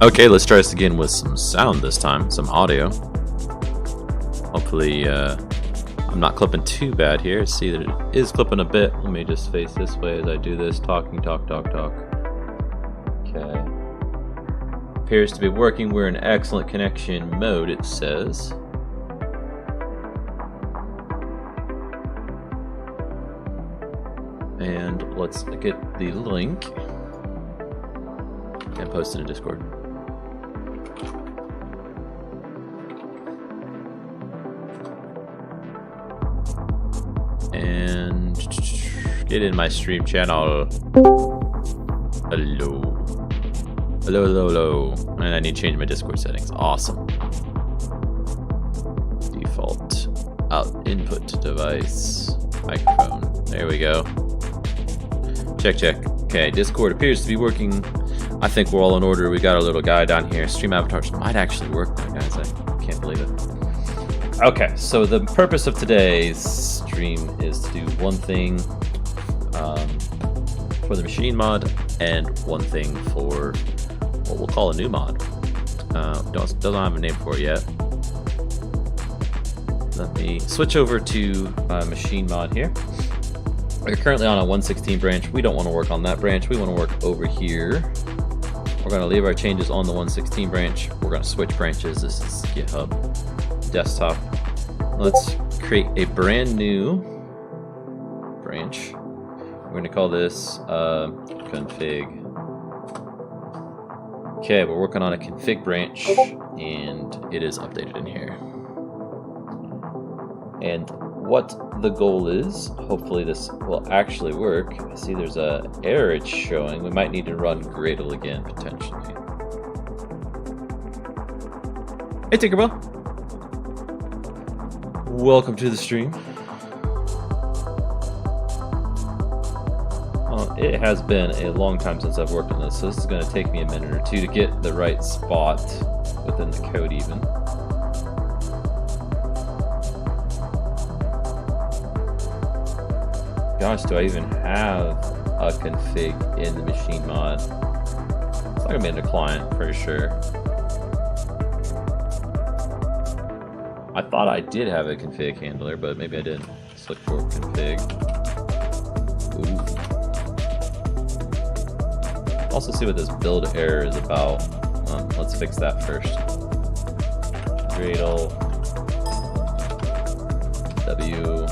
Okay, let's try this again with some sound this time, some audio. Hopefully, I'm not clipping too bad here. See that it is clipping a bit. Let me just face this way as I do this. Talk. Okay. Appears to be working. We're in excellent connection mode, it says. And let's get the link and post it in Discord. And get in my stream channel. Hello. And I need to change my Discord settings. Awesome. Default out input device microphone. There we go. Check. Okay, Discord appears to be working. I think we're all in order. We got our little guy down here. Stream avatars might actually work now, guys. I can't believe it. Okay, so the purpose of today's stream is to do one thing for the machine mod and one thing for what we'll call a new mod. Doesn't have a name for it yet. Let me switch over to machine mod here. We're currently on a 116 branch. We don't want to work on that branch. We want to work over here. We're going to leave our changes on the 116 branch. We're going to switch branches. This is GitHub desktop. Let's create a brand new branch. We're going to call this config. Okay, we're working on a config branch and it is updated in here. And what the goal is, hopefully this will actually work. I see there's a error it's showing. We might need to run Gradle again potentially. Hey Tinkerbell. Welcome to the stream. It has been a long time since I've worked on this, so this is going to take me a minute or two to get the right spot within the code even. Gosh, do I even have a config in the machine mod? It's not going to be in the client for sure. I thought I did have a config handler, but maybe I didn't. Let's look for config. Ooh. Also see what this build error is about. Let's fix that first. Gradle W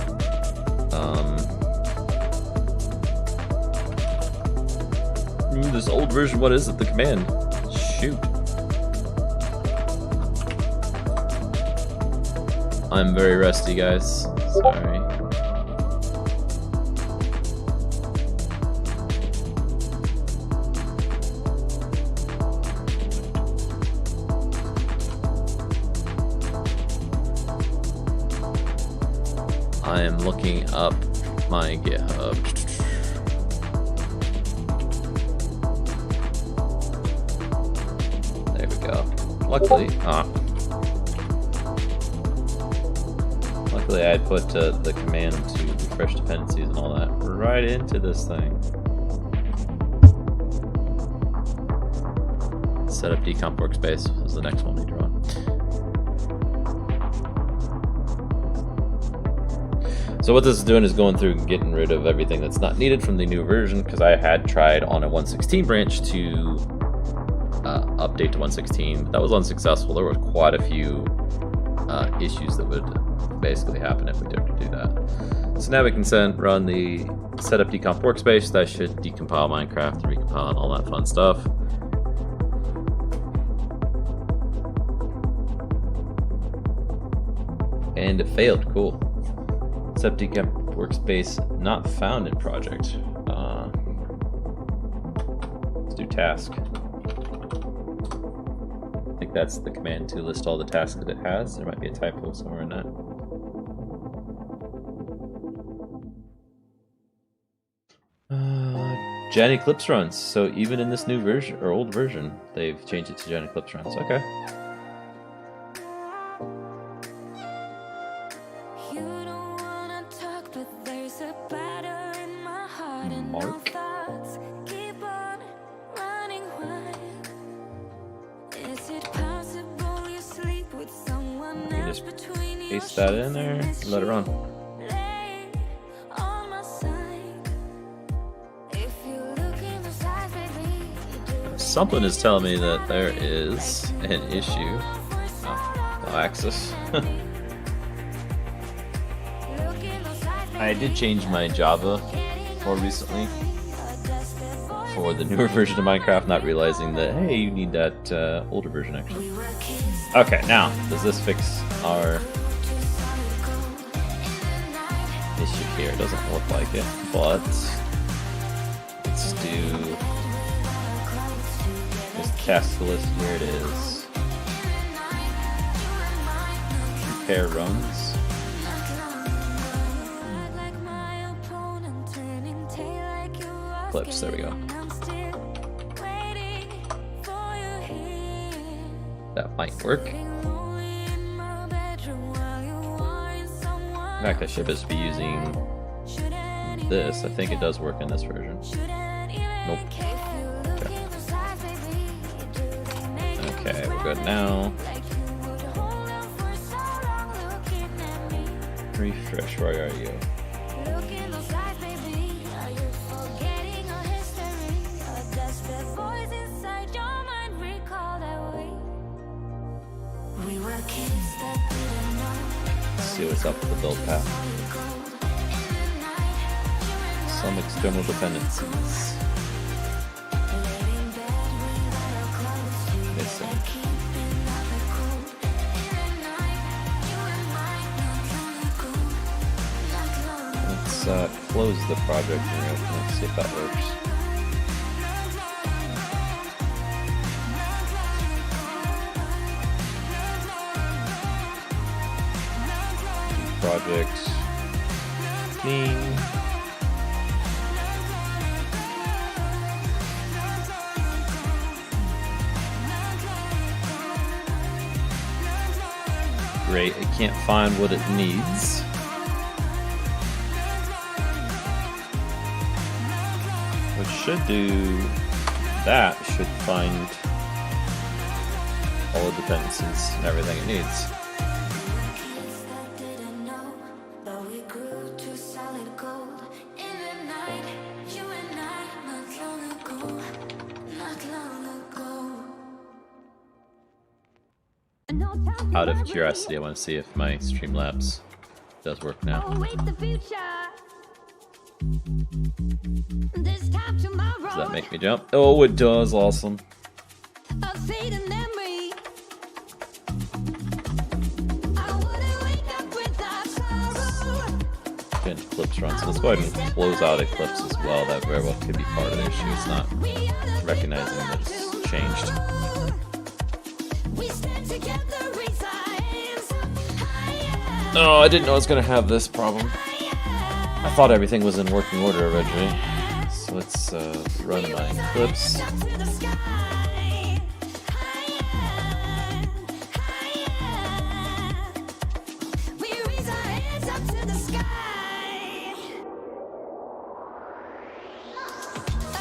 this old version, what is it? The command. Shoot. I'm very rusty, guys. Sorry. I am looking up my GitHub. There we go. Luckily, I had put the command to refresh dependencies and all that right into this thing. Set up decomp workspace is the next one we draw. So what this is doing is going through and getting rid of everything that's not needed from the new version, because I had tried on a 116 branch to update to 116, but that was unsuccessful. There were quite a few issues that would basically happen if we did do that. So now we can run the setup decomp workspace. That should decompile Minecraft, recompile, and all that fun stuff. And it failed. Cool. Setup decomp workspace not found in project. Let's do task. I think that's the command to list all the tasks that it has. There might be a typo somewhere in that. Jan Eclipse runs. So even in this new version or old version, they've changed it to Jan Eclipse runs. Okay. Paste that in there and let it run. Something is telling me that there is an issue. Oh, no access. I did change my Java more recently for the newer version of Minecraft, not realizing that, hey, you need that older version actually. Okay, now, does this fix our issue here? It doesn't look like it, but let's do just cast the list. Here it is. Repair runs. Clips, there we go. That might work. In fact, I should just be using this. I think it does work in this version. Nope. Okay, we're good now. Refresh, where are you? Let's see what's up with the build path. Some external dependencies. Missing. Let's close the project and reopen it, see if that works. Projects clean. Great, it can't find what it needs. Which should do that, should find all the dependencies and everything it needs. Out of curiosity, I want to see if my Streamlabs does work now. Does that make me jump? Oh, it does. Awesome. Eclipse run. So let's go ahead and close out Eclipse as well. That very well could be part of the issue. It's not recognizing that it's changed. Oh, I didn't know I was going to have this problem. I thought everything was in working order originally. So let's run my Eclipse.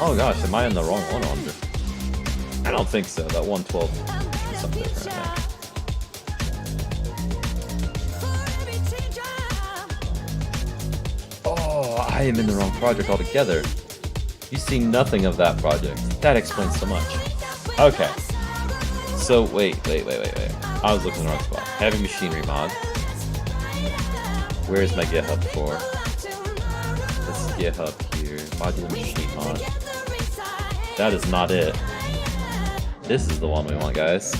Oh gosh, am I in the wrong one? I wonder. I don't think so. That 112 is something different, I think. Oh, I am in the wrong project altogether. You see nothing of that project. That explains so much. Okay. So, wait. I was looking in the wrong spot. Heavy machinery mod. Where's my GitHub for? This is GitHub here. Modular machine mod. That is not it. This is the one we want, guys.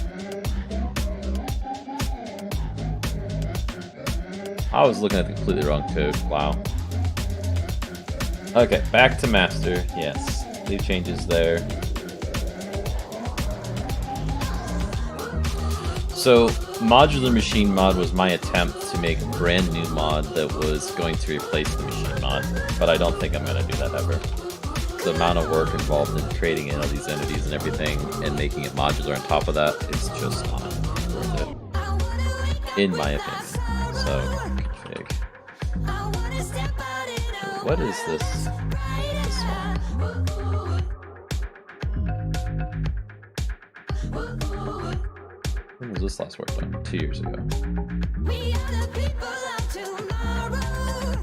I was looking at the completely wrong code. Wow. Okay, back to master. Yes, leave changes there. So, modular machine mod was my attempt to make a brand new mod that was going to replace the machine mod, but I don't think I'm going to do that ever. The amount of work involved in creating in all these entities and everything and making it modular on top of that is just not worth it, in my opinion. So, config. What is this? This one. When was this last work done? 2 years ago. We are the people of tomorrow.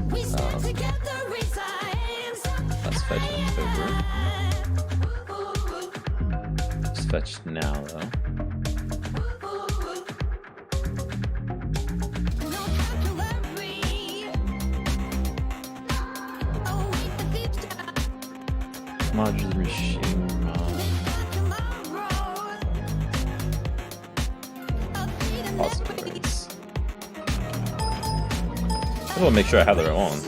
We stand together, resigns. That's fetched in October. It's fetched now, though. No calculary. Oh, wait, the future. Modular machine. Positive rates. I want to make sure I have the right one.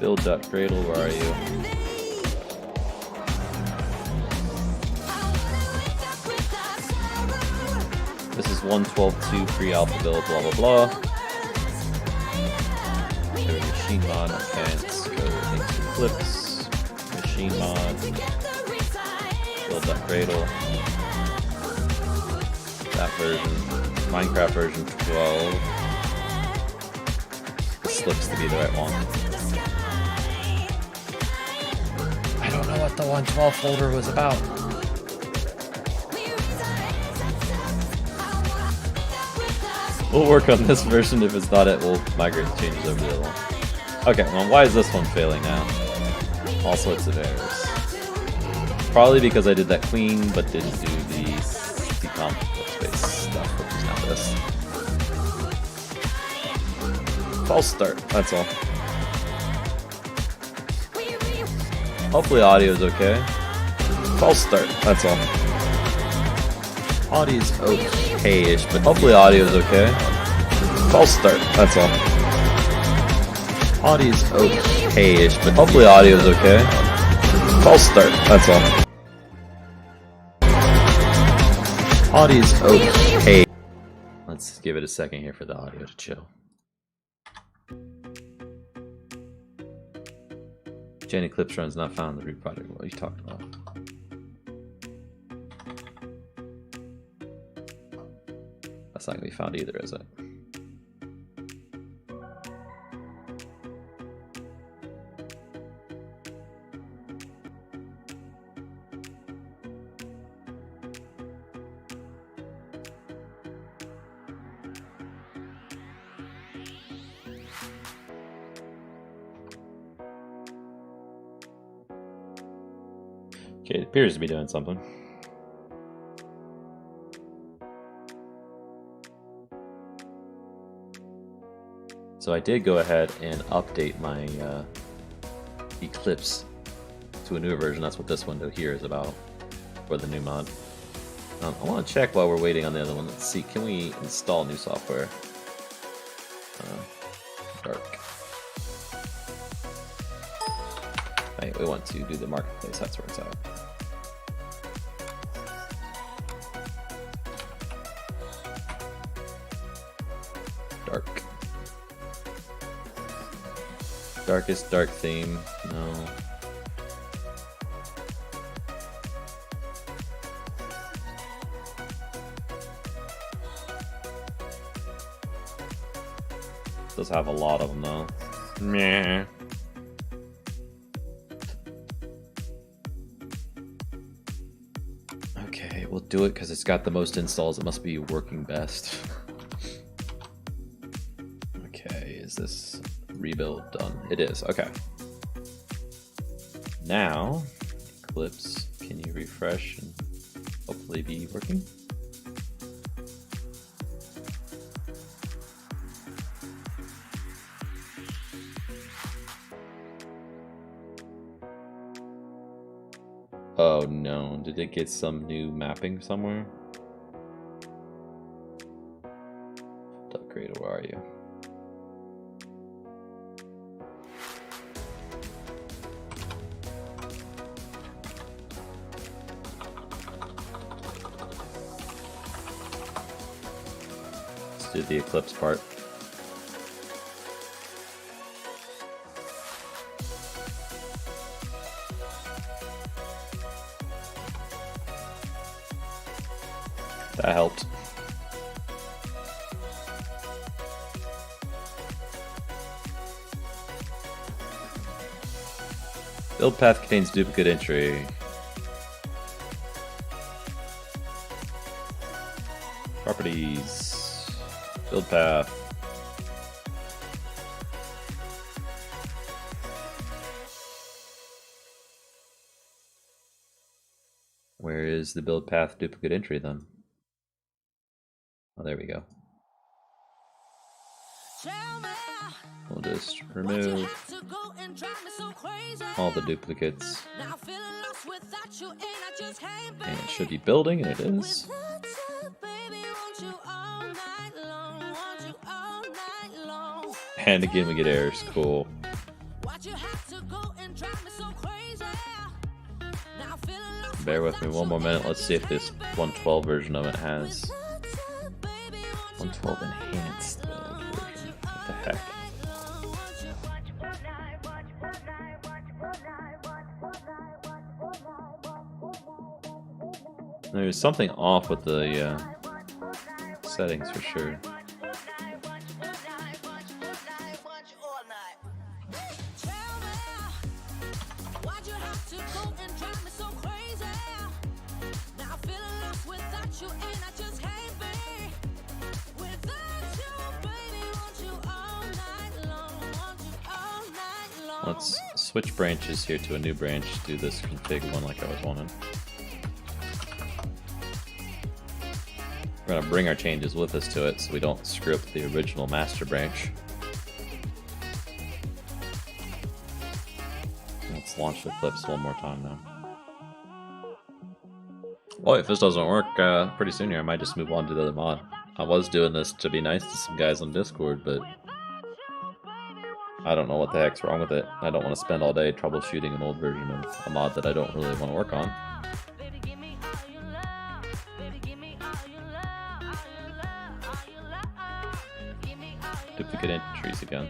Build.Cradle, where are you? This is 1.12.2 pre-alpha build, blah blah blah. Machine mod, okay, let's go into Eclipse, machine mod, build.Cradle, that version, Minecraft version 12. This looks to be the right one. I don't know what the 1.12 folder was about. We'll work on this version. If it's not it, we'll migrate the changes over to the other one. Okay, well, why is this one failing now? All sorts of errors. Probably because I did that clean, but didn't do the decomp workspace stuff, which is now this. False start, that's all. Hopefully audio's okay. False start, that's all. Audio's okay-ish, but hopefully audio's okay. False start, that's all. Audio's okay-ish, but hopefully audio's okay. False start, that's all. Audio's okay. Let's give it a second here for the audio to chill. Gen Eclipse run's not found in the root project. What are you talking about? That's not gonna be found either, is it? Okay, it appears to be doing something. So I did go ahead and update my Eclipse to a newer version. That's what this window here is about for the new mod. I want to check while we're waiting on the other one. Let's see, can we install new software? Dark. Right, we want to do the marketplace. That's where it's at. Dark. Darkest dark theme. No. Does have a lot of them though. Meh. Okay, we'll do it because it's got the most installs. It must be working best. Okay, is this rebuild done? It is. Okay. Now, Eclipse, can you refresh and hopefully be working? Oh no, did it get some new mapping somewhere? Creator, where are you? Let's do the Eclipse part. That helped. Build path contains duplicate entry. Properties. Build path. Where is the build path duplicate entry then? Oh, there we go. We'll just remove all the duplicates. And it should be building, and it is. And again, we get errors. Cool. Bear with me one more minute. Let's see if this 112 version of it has 112 enhanced version. What the heck? There's something off with the settings for sure. Let's switch branches here to a new branch. Do this config one like I was wanting. We're gonna bring our changes with us to it so we don't screw up the original master branch. Let's launch the clips one more time now. Well, if this doesn't work pretty soon here, I might just move on to the other mod. I was doing this to be nice to some guys on Discord, but I don't know what the heck's wrong with it. I don't want to spend all day troubleshooting an old version of a mod that I don't really want to work on. Duplicate entries again.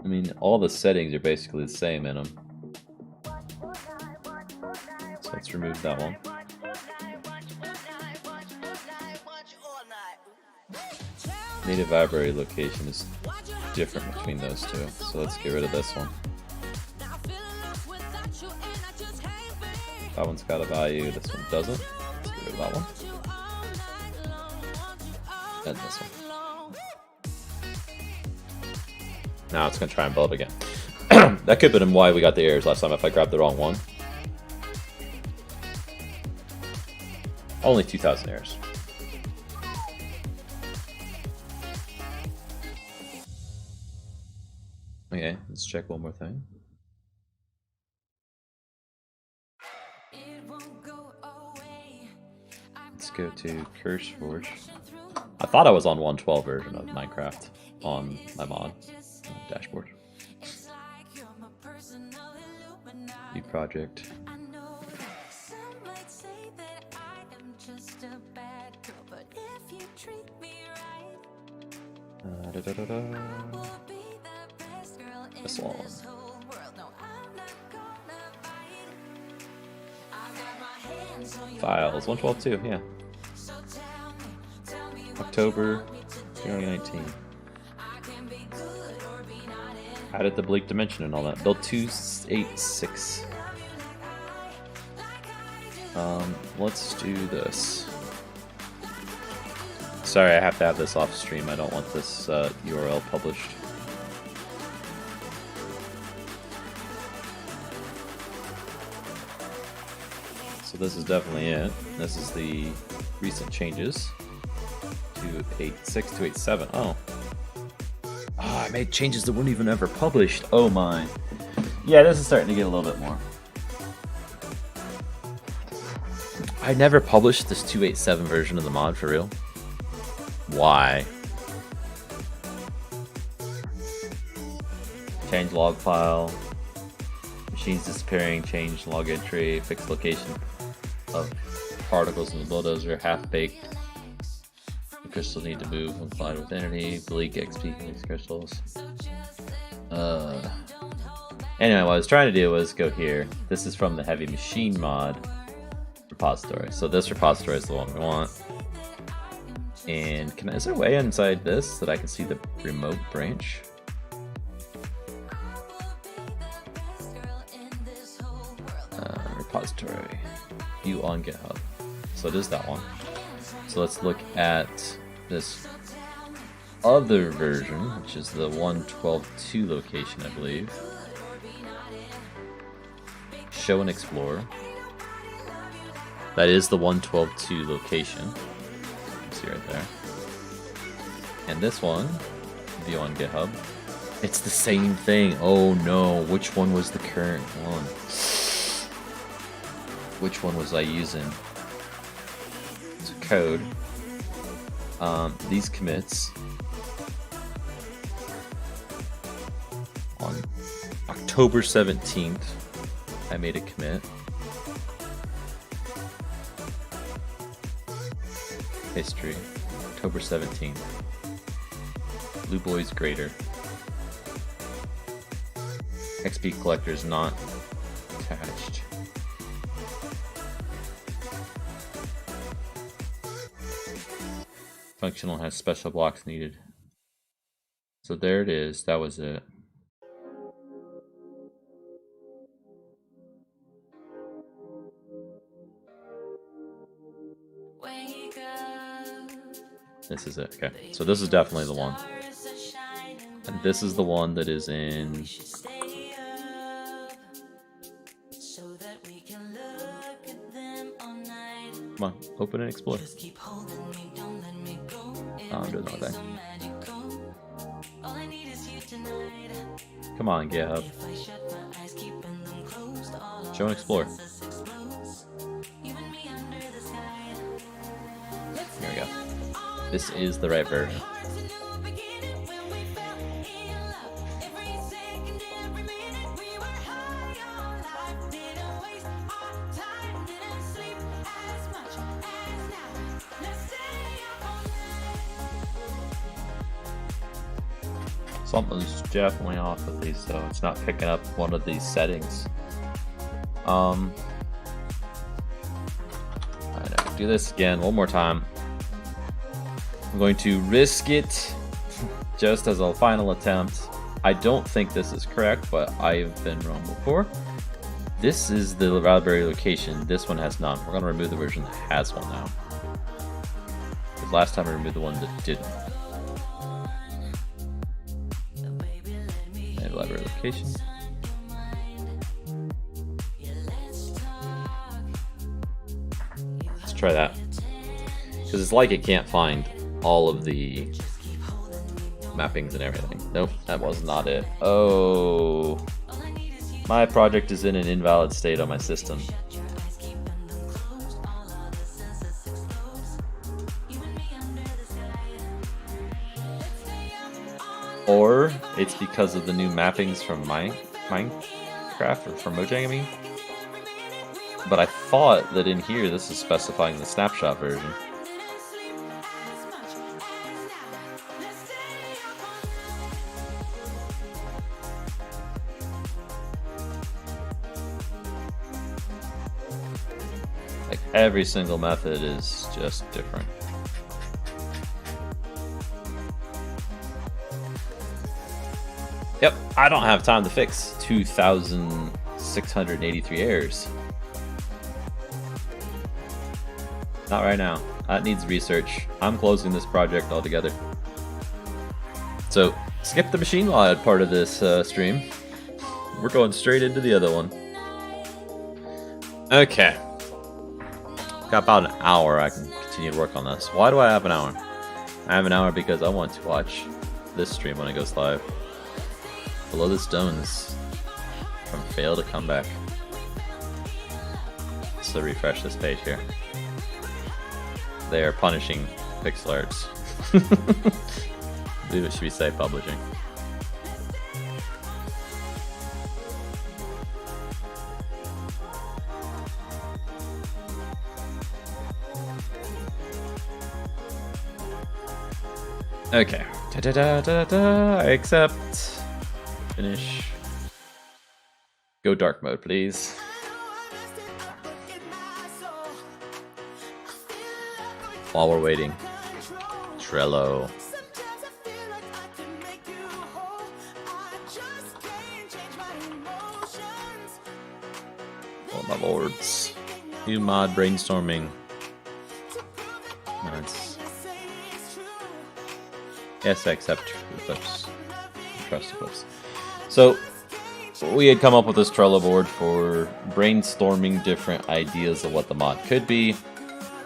I mean, all the settings are basically the same in them. So let's remove that one. Native library location is different between those two, so let's get rid of this one. That one's got a value, this one doesn't. Let's get rid of that one. And this one. Now it's going to try and build again. That could have been why we got the errors last time if I grabbed the wrong one. Only 2,000 errors. Okay, let's check one more thing. Let's go to CurseForge. I thought I was on 112 version of Minecraft on my mod dashboard. New project. This one. Files 112.2, yeah. October 2019. Added the bleak dimension and all that. Build 286. Let's do this. Sorry, I have to have this off stream. I don't want this URL published. So this is definitely it. This is the recent changes. 286, 287. Oh. I made changes that weren't even ever published. Oh my. Yeah, this is starting to get a little bit more. I never published this 287 version of the mod for real. Why? Change log file. Machines disappearing. Change log entry. Fix location of particles in the bulldozer. Half baked. The crystals need to move when collide with entity. Bleak XP from these crystals. Anyway, what I was trying to do was go here. This is from the Heavy Machine mod repository. So this repository is the one we want. And is there a way inside this that I can see the remote branch? Repository. View on GitHub. So it is that one. So let's look at this other version, which is the 1.12.2 location, I believe. Show and explore. That is the 1.12.2 location. See right there. And this one, view on GitHub. It's the same thing. Oh no, which one was the current one? Which one was I using? It's a code. These commits on October 17th, I made a commit. History, October 17th. Blue Boy's Greater. XP collector is not attached. Functional has special blocks needed. So there it is. That was it. This is it. Okay. So this is definitely the one. And this is the one that is in... Come on, open and explore. Oh, I'm doing the wrong thing. Come on, GitHub. Show and explore. There we go. This is the right version. Something's definitely off with these though. It's not picking up one of these settings. Alright, I can do this again one more time. I'm going to risk it just as a final attempt. I don't think this is correct, but I've been wrong before. This is the Raspberry location. This one has none. We're going to remove the version that has one now. Because last time I removed the one that didn't. And library location. Let's try that. Because it's like it can't find all of the mappings and everything. Nope, that was not it. Oh, my project is in an invalid state on my system. Or it's because of the new mappings from Minecraft, or from Mojang, I mean. But I thought that in here this is specifying the snapshot version. Like every single method is just different. Yep, I don't have time to fix 2,683 errors. Not right now. That needs research. I'm closing this project altogether. So, skip the machine mod part of this stream. We're going straight into the other one. Okay. Got about an hour. I can continue to work on this. Why do I have an hour? I have an hour because I want to watch this stream when it goes live. Below the Stones from fail to comeback. So refresh this page here. They are punishing pixel arts. I believe it should be Site Publishing. Okay. I accept. Finish. Go dark mode, please. while we're waiting. Trello. Sometimes I feel like I can make you whole. I just can't change my emotions. All my boards. New mod brainstorming. Nice. Yes, I accept clips. Trust clips. So we had come up with this Trello board for brainstorming different ideas of what the mod could be,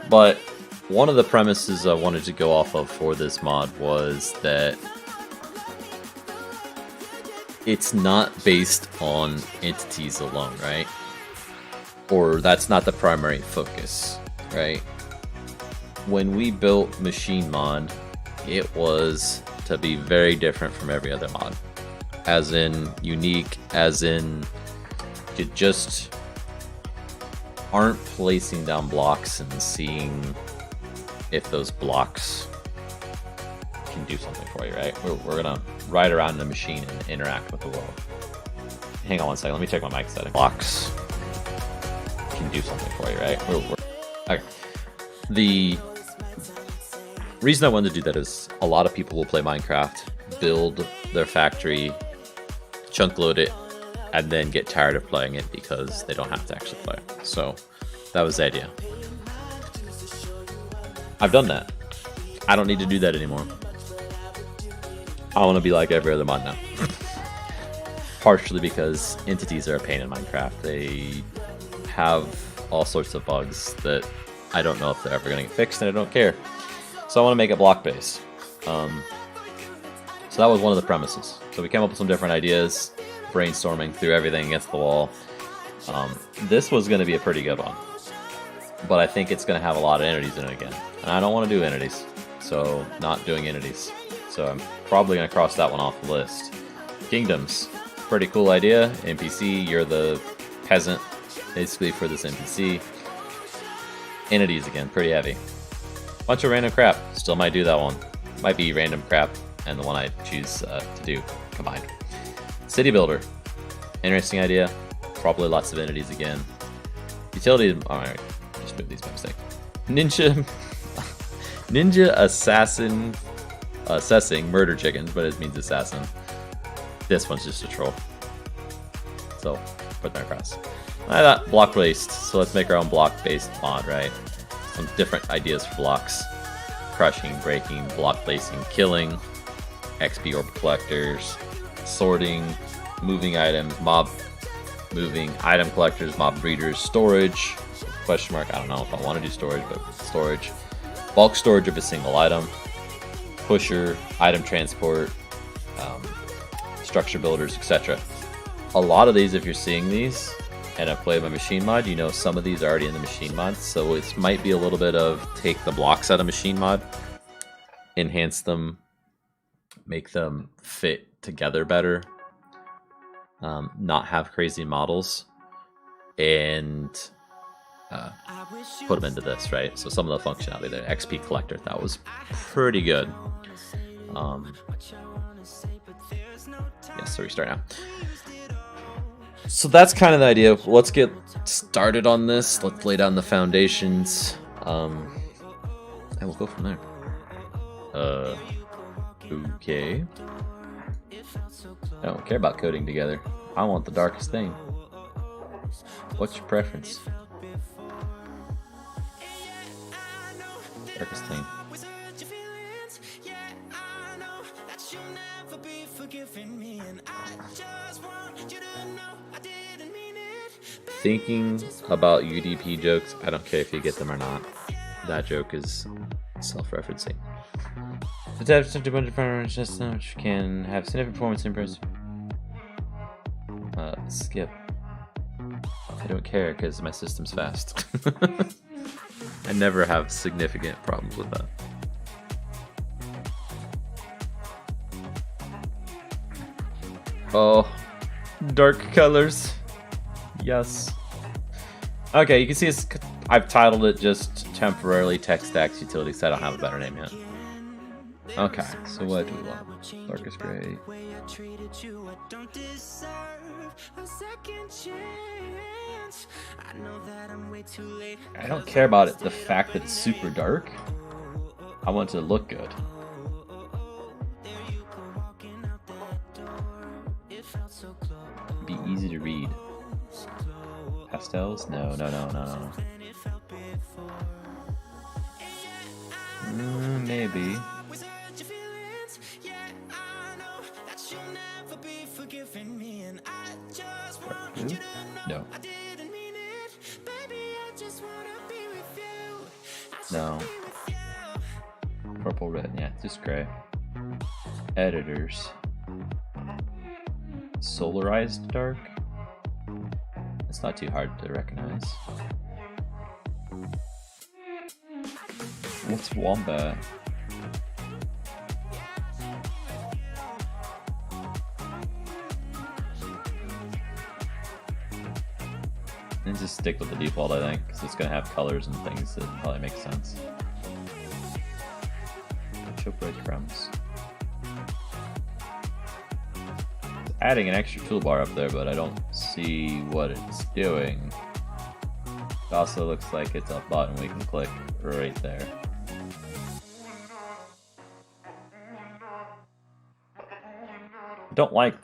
but one of the premises I wanted to go off of for this mod was that it's not based on entities alone, right? Or that's not the primary focus, right? When we built Machine Mod, it was to be very different from every other mod. As in unique, as in you just aren't placing down blocks and seeing if those blocks can do something for you, right? We're gonna ride around in a machine and interact with the world. Hang on one second, let me check my mic setting. Blocks can do something for you, right? Okay. The reason I wanted to do that is a lot of people will play Minecraft, build their factory, chunk load it, and then get tired of playing it because they don't have to actually play it. So that was the idea. I've done that. I don't need to do that anymore. I want to be like every other mod now. Partially because entities are a pain in Minecraft. They have all sorts of bugs that I don't know if they're ever going to get fixed, and I don't care. So I want to make it block based. So that was one of the premises. So we came up with some different ideas, brainstorming, threw everything against the wall. This was going to be a pretty good one, but I think it's going to have a lot of entities in it again, and I don't want to do entities, so not doing entities. So I'm probably going to cross that one off the list. Kingdoms, pretty cool idea. NPC, you're the peasant basically for this NPC. Entities again, pretty heavy. Bunch of random crap. Still might do that one. Might be random crap and the one I choose to do combined. City builder, interesting idea. Probably lots of entities again. Utility. All right, just move these by mistake. Ninja assessing murder chickens, but it means assassin. This one's just a troll. So put that across. I thought block based, so let's make our own block based mod, right? Some different ideas for blocks: crushing, breaking, block placing, killing, XP orb collectors, sorting, moving items, mob moving, item collectors, mob breeders, storage, question mark, I don't know if I want to do storage, but storage, bulk storage of a single item, pusher, item transport, structure builders, etc. A lot of these, if you're seeing these and have played my machine mod, you know some of these are already in the machine mod, so it might be a little bit of take the blocks out of machine mod, enhance them, make them fit together better, not have crazy models, and put them into this, right? So some of the functionality there, XP collector, that was pretty good. Yes, so restart now. So that's kind of the idea. Let's get started on this. Let's lay down the foundations, and we'll go from there. Okay. I don't care about coding together. I want the darkest thing. What's your preference? Darkest thing. Thinking about UDP jokes, I don't care if you get them or not. That joke is self-referencing. The types of bunch of performance system which can have significant performance improvements. Skip. I don't care because my system's fast. I never have significant problems with that. Oh, dark colors. Yes. Okay, you can see I've titled it just temporarily Text Stacks Utility because I don't have a better name yet. Okay, so what do we want? Darkest gray. I don't care about it, the fact that it's super dark. I want it to look good. Be easy to read. Pastels? No. Maybe. No. No. Purple, red, yeah, just gray. Editors. Solarized dark? It's not too hard to recognize. What's Wombat? And just stick with the default, I think, because it's going to have colors and things that probably make sense. Show breadcrumbs. It's adding an extra toolbar up there, but I don't see what it's doing. It also looks like it's a button we can click right there. I don't like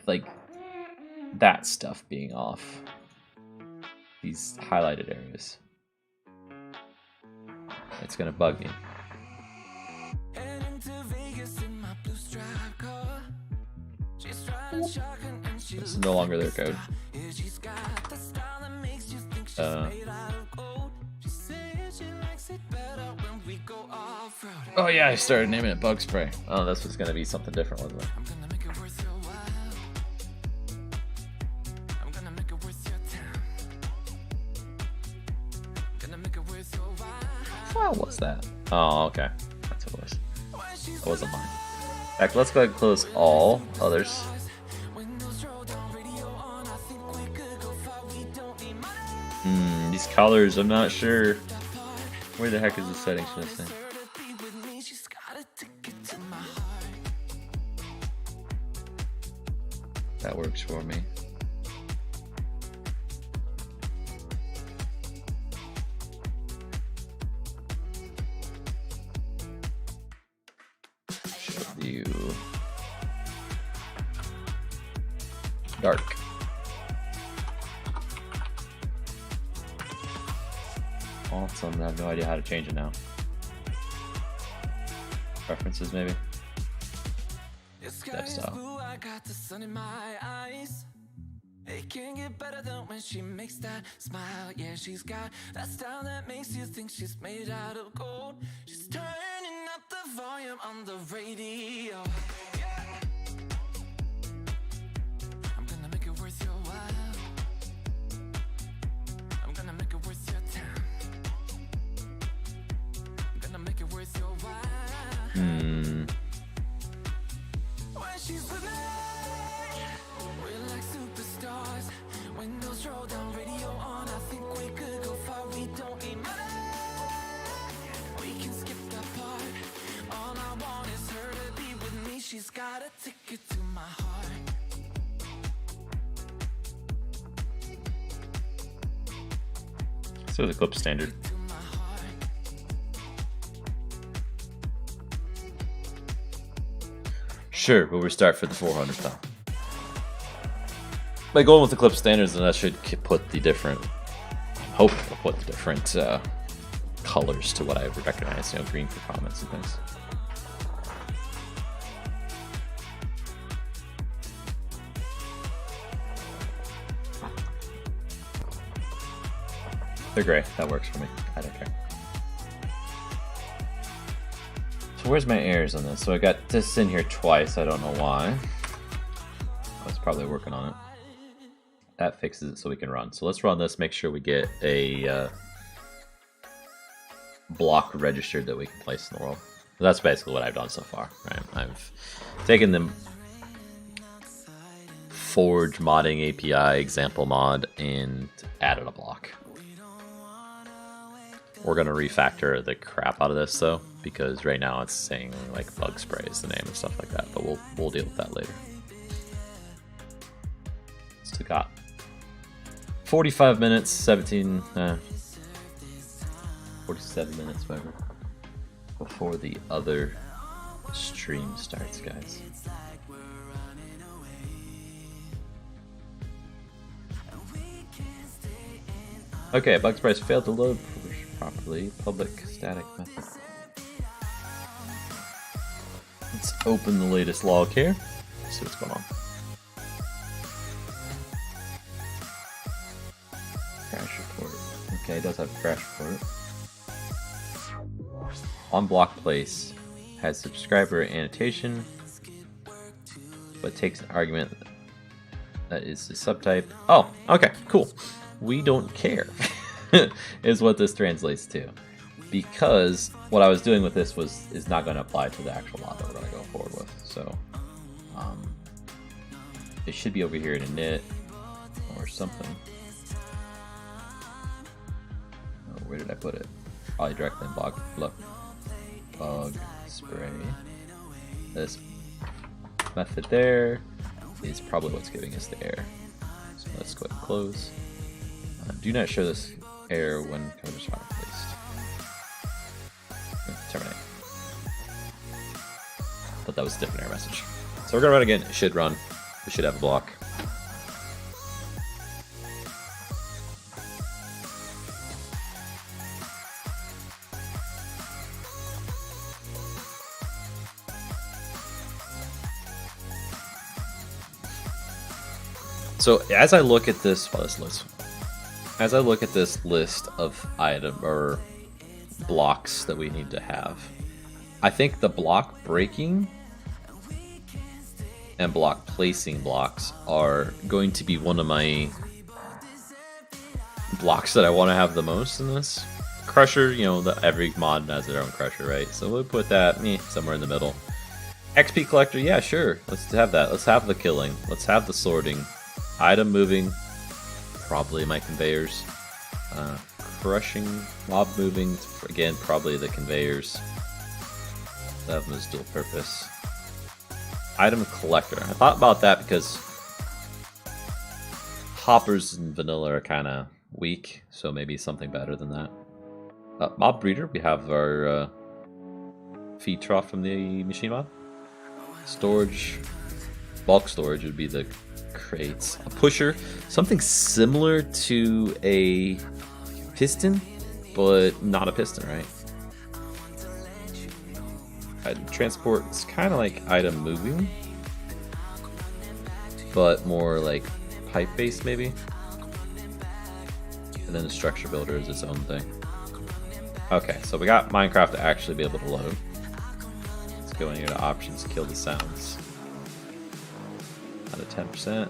that stuff being off. These highlighted areas. It's gonna bug me. This is no longer their code. Oh yeah, I started naming it Bug Spray. Oh, this was gonna be something different, wasn't it? What was that? Oh, okay. That's what it was. It wasn't mine. Alright, let's go ahead and close all others. These colors, I'm not sure. Where the heck is the settings for this thing? That works for me. View. Dark. Awesome, I have no idea how to change it now. Preferences, maybe? Step style. It can get better than when she makes that smile. Yeah, she's got that style that makes you think she's made out of gold. She's turning up the volume on the radio. I'm gonna make it worth your while. I'm gonna make it worth your time. I'm gonna make it worth your while. When she's with me, we're like superstars. Windows roll down, radio on. I think we could go far. We don't need money. We can skip that part. All I want is her to be with me. She's got a ticket to my heart. So the clip standard. Sure, we'll restart for the 400 though. By going with the clip standards, then that should put the different. I'm hoping to put the different colors to what I recognize. You know, green for comments and things. They're gray. That works for me. I don't care. So where's my errors on this? So I got this in here twice. I don't know why. I was probably working on it. That fixes it so we can run. So let's run this, make sure we get a block registered that we can place in the world. That's basically what I've done so far. Right? I've taken the Forge modding API example mod and added a block. We're gonna refactor the crap out of this though, because right now it's saying like Bug Spray is the name and stuff like that, but we'll deal with that later. Still got 45 minutes, 47 minutes, whatever. before the other stream starts, guys. Okay, Bug Price failed to load properly. Public static method. Let's open the latest log here. See what's going on. Crash report. Okay, it does have a crash report. On block place has subscriber annotation, but takes an argument that is the subtype. Oh, okay, cool. We don't care, is what this translates to. Because what I was doing with this is not going to apply to the actual mod that we're going to go forward with. So it should be over here in init or something. Oh, where did I put it? Probably directly in bug spray. This method there is probably what's giving us the error. So let's go ahead and close. Do not show this error when coders are placed. Terminate. But that was a different error message. So we're gonna run again. It should run. We should have a block. So as I look at this, as I look at this list of item or blocks that we need to have, I think the block breaking and block placing blocks are going to be one of my blocks that I want to have the most in this. Crusher, you know, every mod has their own crusher, right? So we'll put that somewhere in the middle. XP collector, yeah, sure. Let's have that. Let's have the killing. Let's have the sorting. Item moving, probably my conveyors. Crushing, mob moving, again, probably the conveyors. That one is dual purpose. Item collector. I thought about that because hoppers and vanilla are kind of weak, so maybe something better than that. Mob breeder, we have our feed trough from the machine mod. Storage, bulk storage would be the crates. A pusher, something similar to a piston, but not a piston, right? Transport is kind of like item moving, but more like pipe based maybe. And then the structure builder is its own thing. Okay, so we got Minecraft to actually be able to load. Let's go in here to options, kill the sounds. Out of 10%.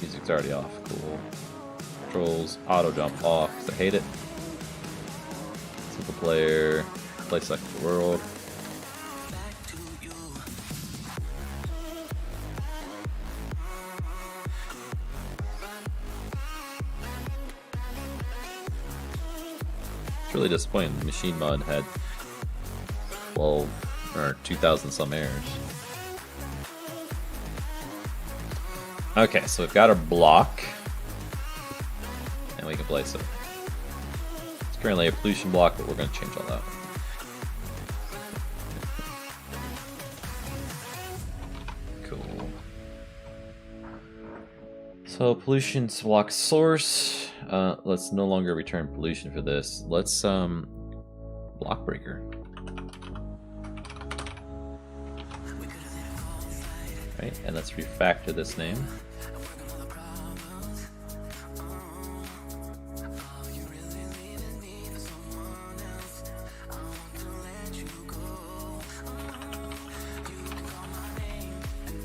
Music's already off, cool. Controls, auto jump off, because I hate it. Single player, play select the world. It's really disappointing. The machine mod had 12 or 2,000 some errors. Okay, so we've got our block, and we can place it. It's currently a pollution block, but we're going to change all that. Cool. So pollution block source. Let's no longer return pollution for this. Let's block breaker. Right, and let's refactor this name.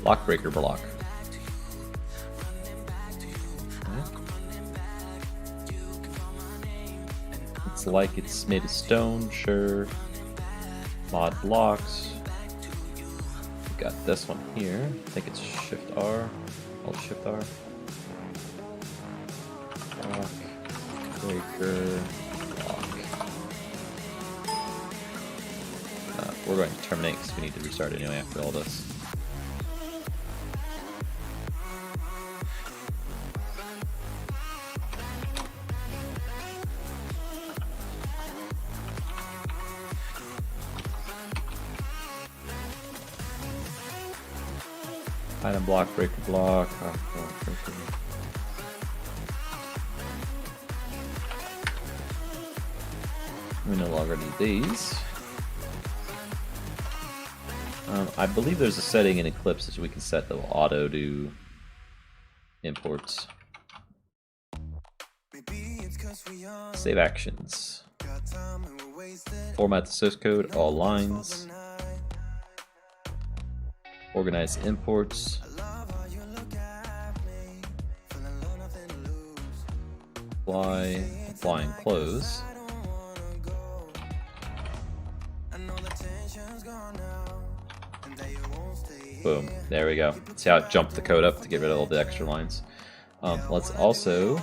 Block breaker block. It's like it's made of stone, sure. Mod blocks. We've got this one here. I think it's Shift R. Alt Shift R. Block breaker block. We're going to terminate because we need to restart anyway after all this. Item block, breaker block. Breaker. We no longer need these. I believe there's a setting in Eclipse that we can set that will auto do imports. Save actions. Format the source code, all lines. Organize imports. Apply and close. Boom. There we go. See how it jumped the code up to get rid of all the extra lines. Let's also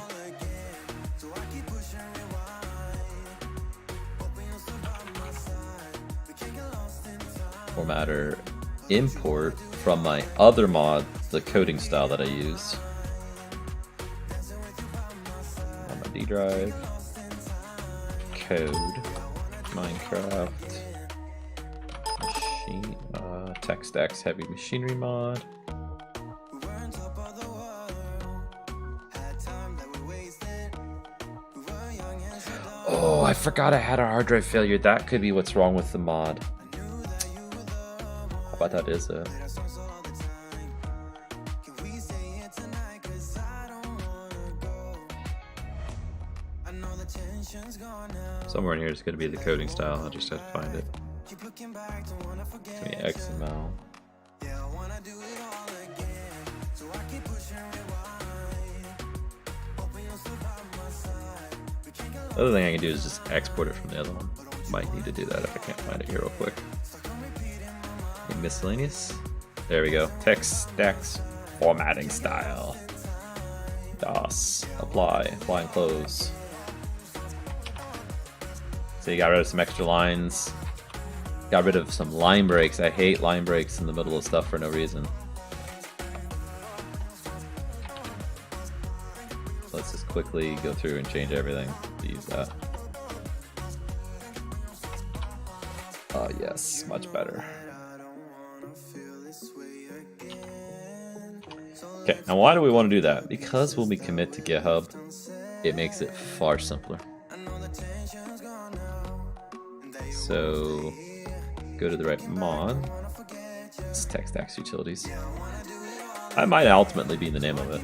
formatter import from my other mod the coding style that I use on my D drive. Code Minecraft machine TechStacks heavy machinery mod. Oh, I forgot I had a hard drive failure. That could be what's wrong with the mod. How about that is it? Somewhere in here is going to be the coding style. I just have to find it. It's going to be XML. The other thing I can do is just export it from the other one. Might need to do that if I can't find it here real quick. Miscellaneous. There we go. TechStacks formatting style. DOS. Apply and close. So you got rid of some extra lines. Got rid of some line breaks. I hate line breaks in the middle of stuff for no reason. Let's just quickly go through and change everything to use that. Oh yes, much better. Okay, now why do we want to do that? Because when we commit to GitHub, it makes it far simpler. So go to the right mod. It's TechStacks Utilities. That might ultimately be the name of it.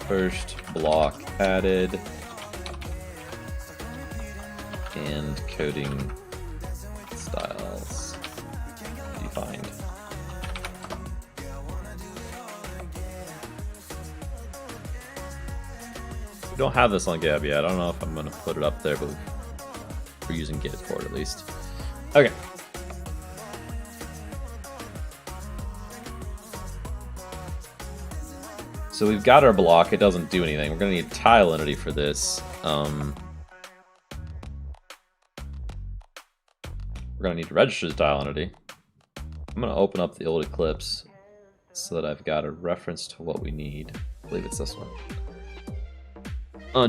First block added and coding styles defined. We don't have this on GitHub yet. I don't know if I'm going to put it up there, but we're using Git for it at least. Okay. So we've got our block. It doesn't do anything. We're going to need tile entity for this. We're going to need to register the tile entity. I'm going to open up the old Eclipse so that I've got a reference to what we need. I believe it's this one.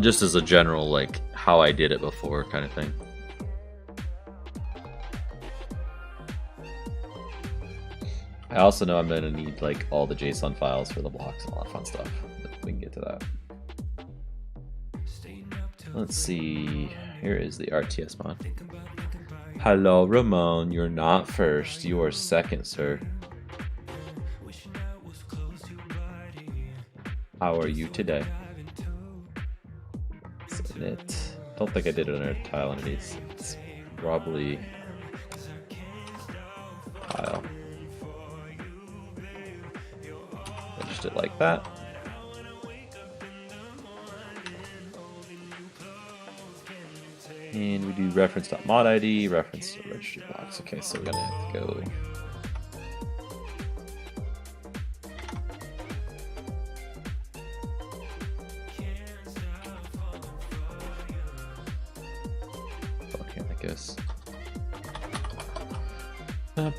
Just as a general, like, how I did it before kind of thing. I also know I'm going to need, like, all the JSON files for the blocks and all that fun stuff. But we can get to that. Let's see. Here is the RTS mod. Hello, Ramon. You're not first. You are second, sir. How are you today? Submit. Don't think I did it under tile entities. It's probably tile. It like that. And we do reference.mod ID, reference to registry blocks. Okay, so we're gonna have to go. Okay, I guess.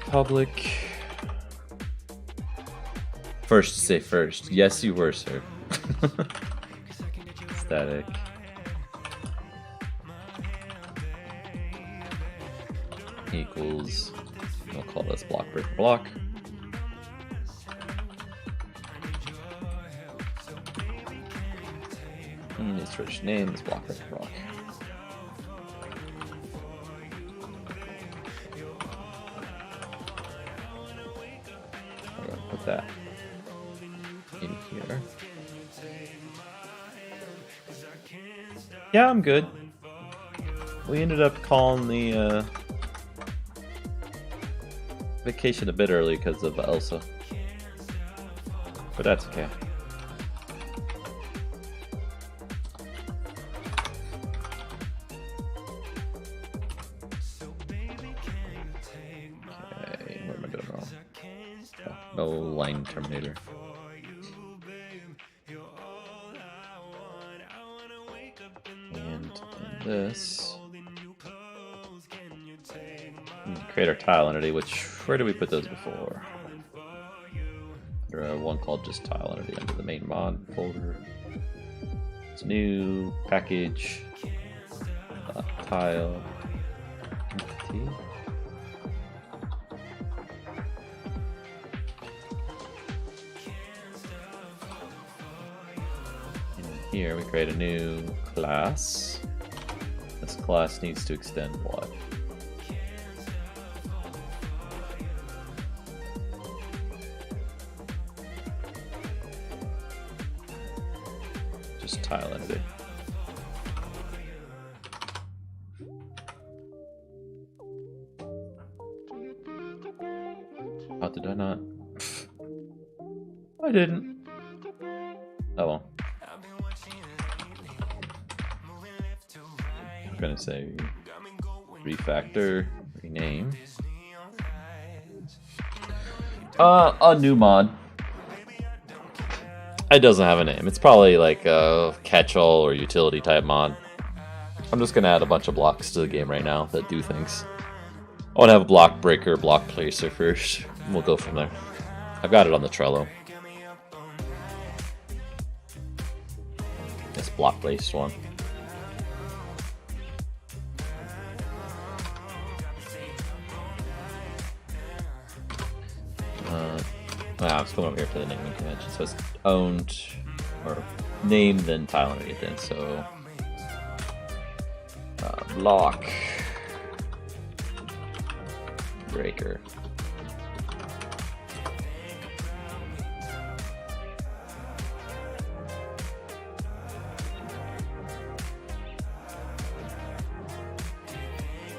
Public. First to say first. Yes, you were, sir. Static. equals, we'll call this block breaker block. And its rich name is block breaker block. I'm gonna put that in here. Yeah, I'm good. We ended up calling the vacation a bit early because of Elsa. But that's okay. Okay, where am I going wrong? Oh, no line terminator. And this, create our tile entity, which, where did we put those before? Under one called just tile entity under the main mod folder. It's new package, tile entity. Here we create a new class. This class needs to extend what? Just tile entity. How did I not? I didn't. Oh well. I'm gonna say refactor, rename. A new mod. It doesn't have a name. It's probably like a catch-all or utility type mod. I'm just gonna add a bunch of blocks to the game right now that do things. I want to have a block breaker, block placer first, and we'll go from there. I've got it on the Trello. This block placed one. I'm just going over here for the naming convention. So it's owned, or named, then tile underneath it. So block breaker.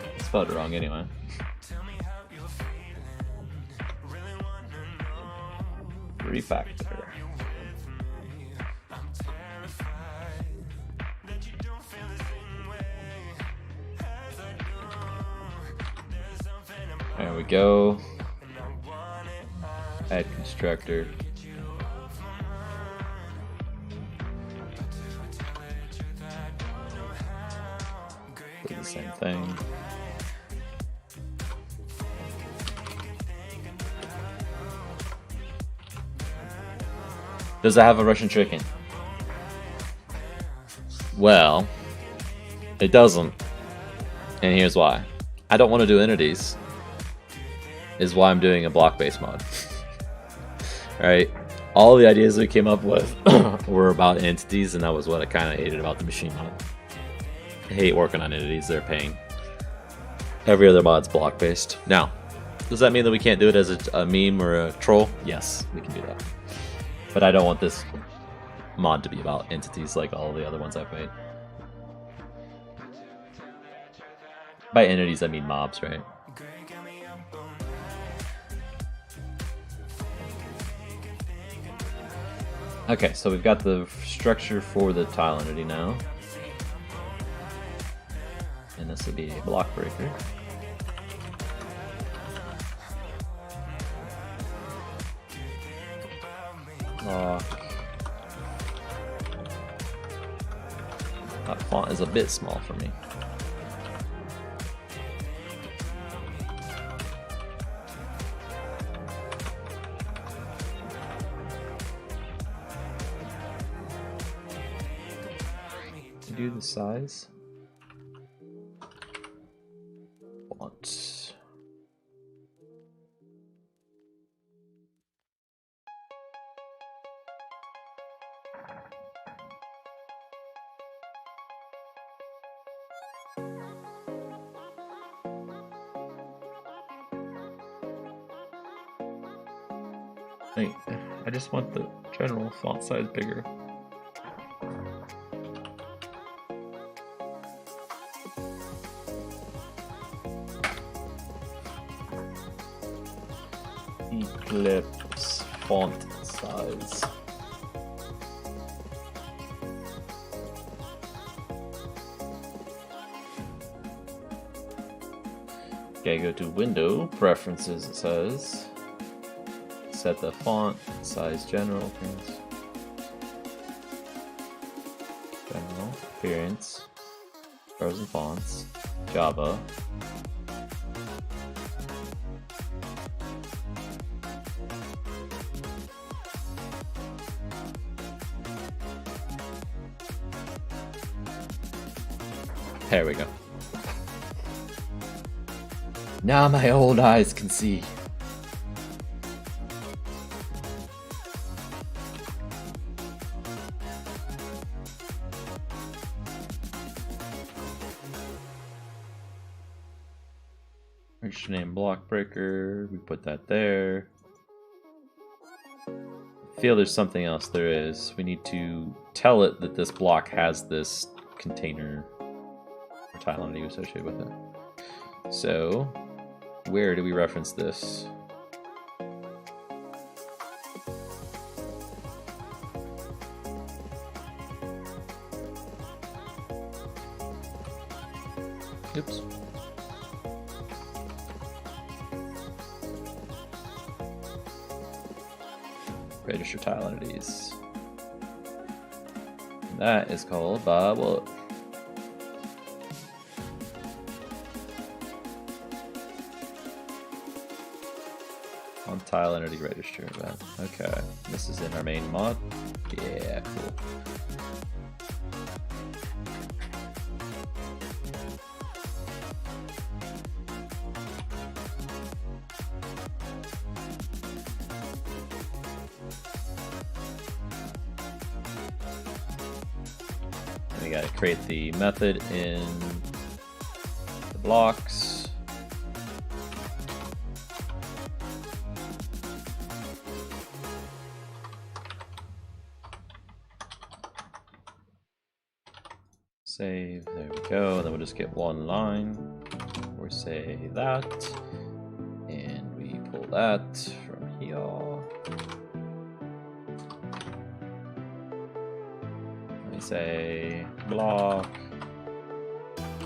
I spelled it wrong anyway. Refactor. There we go. Add constructor. Do the same thing. Does it have a Russian chicken? Well, it doesn't. And here's why. I don't want to do entities. Is why I'm doing a block-based mod. Alright? All the ideas we came up with were about entities, and that was what I kind of hated about the machine mod. I hate working on entities, they're a pain. Every other mod's block-based. Now, does that mean that we can't do it as a meme or a troll? Yes, we can do that. But I don't want this mod to be about entities like all the other ones I've made. By entities, I mean mobs, right? Okay, so we've got the structure for the tile entity now. And this would be a block breaker. That font is a bit small for me. Do the size. Font. Wait, I just want the general font size bigger. Eclipse font size. Okay, go to Window Preferences. It says set the font size, general appearance, frozen fonts, Java. There we go. Now my old eyes can see. Register name block breaker. We put that there. I feel there's something else. There is. We need to tell it that this block has this container or tile entity associated with it. So, where do we reference this? Oops. Register tile entities. That is called Bubble. On tile entity register event. Okay, this is in our main mod. Yeah, cool. We gotta create the method in the blocks. Save, there we go. And then we'll just get one line. Or say that. And we pull that from here. Say block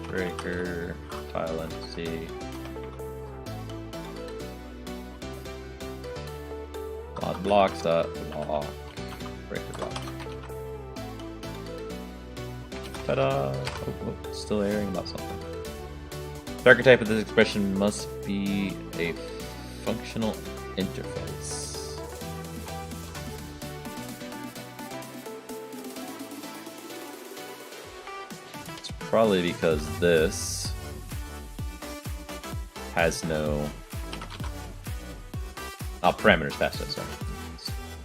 breaker tile entity mod blocks dot block breaker block. Ta-da! Oh, still airing about something. The archetype of this expression must be a functional interface. Probably because this has no parameters past it, sorry.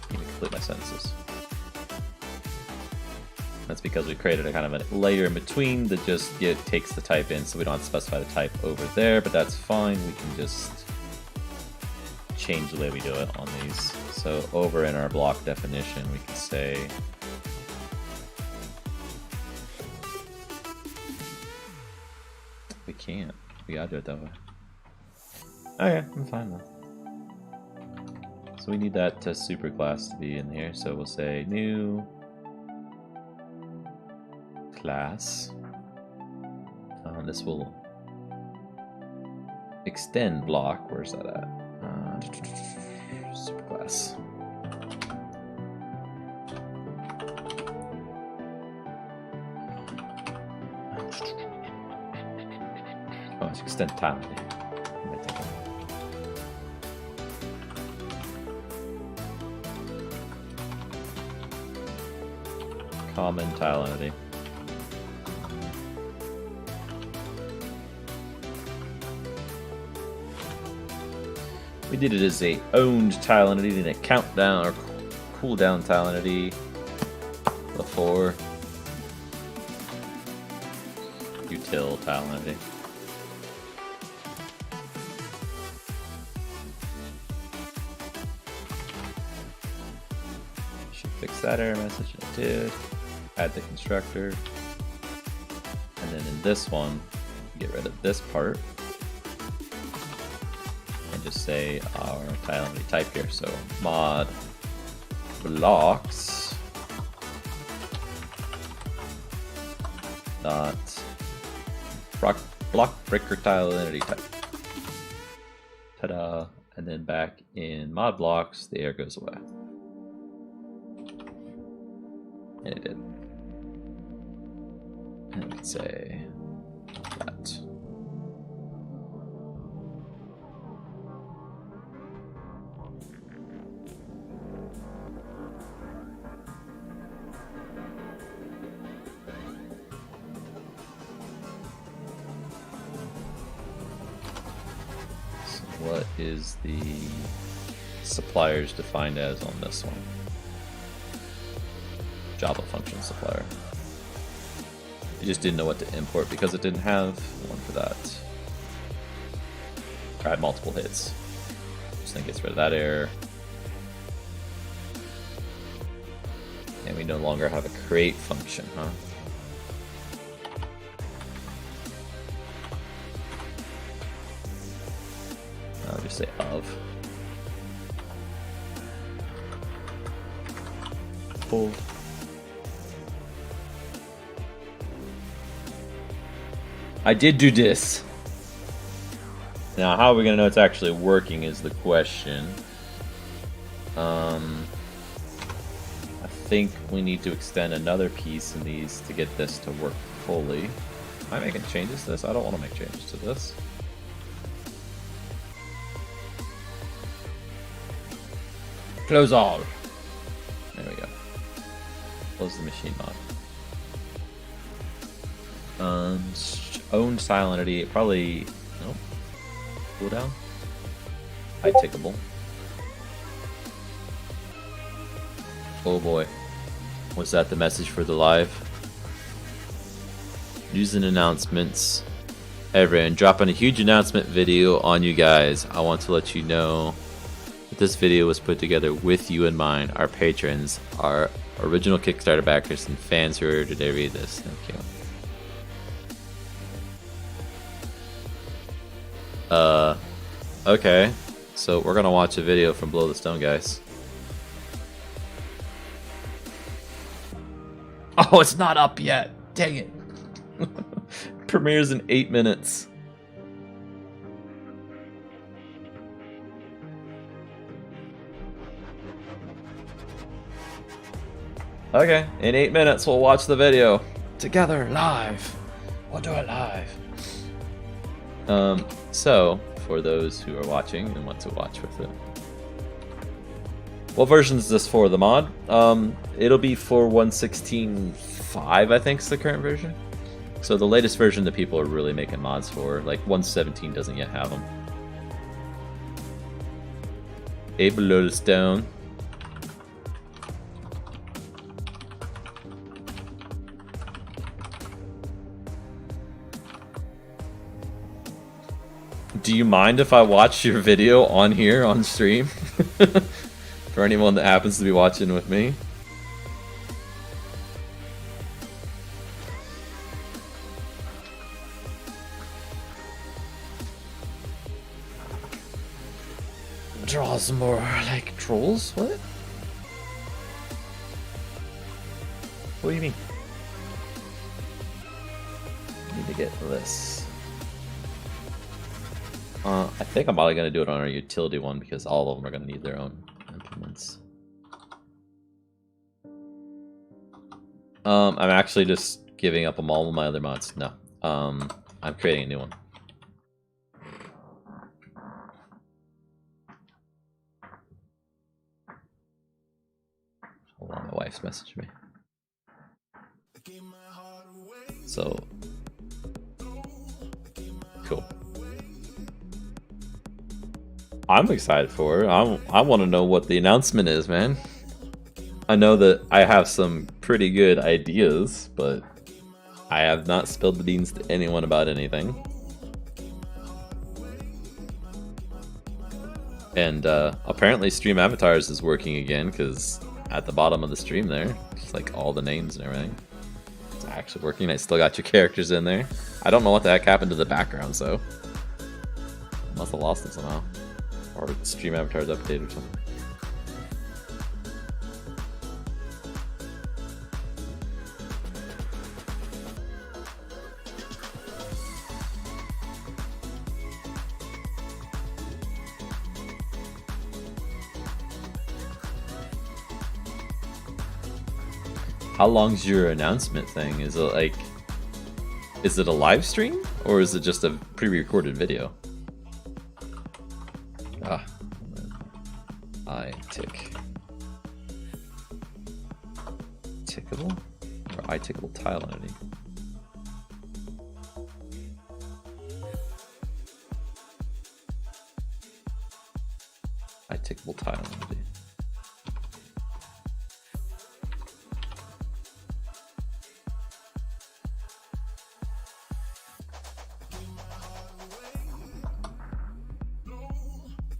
Let me complete my sentences. That's because we created a kind of a layer in between that just takes the type in, so we don't have to specify the type over there, but that's fine. We can just change the way we do it on these. So over in our block definition, we can say we can't. We gotta do it that way. Okay, I'm fine though. So we need that superclass to be in here. So we'll say new class. This will extend block. Where's that at? Superclass. Oh, it's extend tile. Common tile entity. We did it as a owned tile entity and a countdown or cooldown tile entity before util tile entity. that error message, and it did. Add the constructor. And then in this one, get rid of this part. And just say our tile entity type here. So mod blocks dot block breaker tile entity type. Ta-da! And then back in mod blocks, the error goes away. And it did. And we can say that. So what is the suppliers defined as on this one? Java function supplier. You just didn't know what to import because it didn't have one for that. Or add multiple hits. Just then gets rid of that error. And we no longer have a create function, huh? I'll just say of. Pull. I did do this. Now, how are we gonna know it's actually working is the question. I think we need to extend another piece in these to get this to work fully. Am I making changes to this? I don't want to make changes to this. Close all. There we go. Close the machine mod. Own style entity, probably, no, cooldown, high tickable. Oh boy, was that the message for the live? News and announcements. Hey everyone, dropping a huge announcement video on you guys. I want to let you know that this video was put together with you in mind, our patrons, our original Kickstarter backers, and fans who are today read this. Thank you. Okay, so we're gonna watch a video from Below the Stone, guys. Oh, it's not up yet. Dang it. Premieres in 8 minutes. Okay, in 8 minutes we'll watch the video together live. We'll do it live. So for those who are watching and want to watch with it, what version is this for? The mod? It'll be for 1.16.5, I think is the current version. So the latest version that people are really making mods for, like 1.17 doesn't yet have them. Below the Stone. Do you mind if I watch your video on here on stream? For anyone that happens to be watching with me. Draws more like trolls? What? What do you mean? I need to get this. I think I'm probably going to do it on our utility one because all of them are going to need their own implements. I'm actually just giving up on all of my other mods. No. I'm creating a new one. Hold on, my wife's messaged me. So, cool. I'm excited for it. I want to know what the announcement is, man. I know that I have some pretty good ideas, but I have not spilled the beans to anyone about anything. And apparently Stream Avatars is working again, because at the bottom of the stream there. Just like all the names and everything. It's actually working. I still got your characters in there. I don't know what the heck happened to the background, so must have lost it somehow. Or the stream avatar's updated or something. How long's your announcement thing? Is it like, is it a live stream or is it just a pre-recorded video? Ah, I tick. Tickable? Or iTickable tile entity? iTickable tile entity.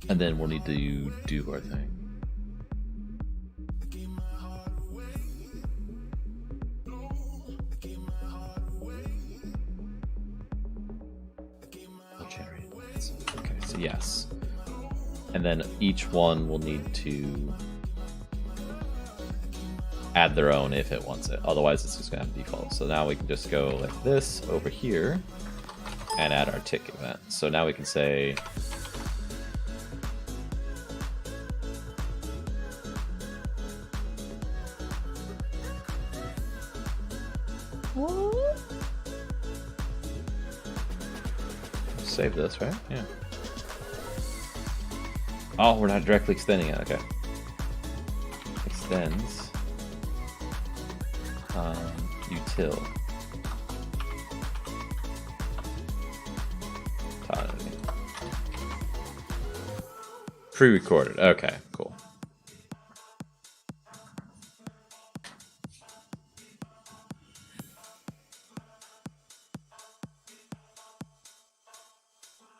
And then we'll need to do our thing. Okay, so yes. And then each one will need to add their own if it wants it. Otherwise, it's just going to have default. So now we can just go like this over here and add our tick event. So now we can say, save this, right? Yeah. Oh, we're not directly extending it. Okay. Extends. Util. Pre-recorded. Okay, cool.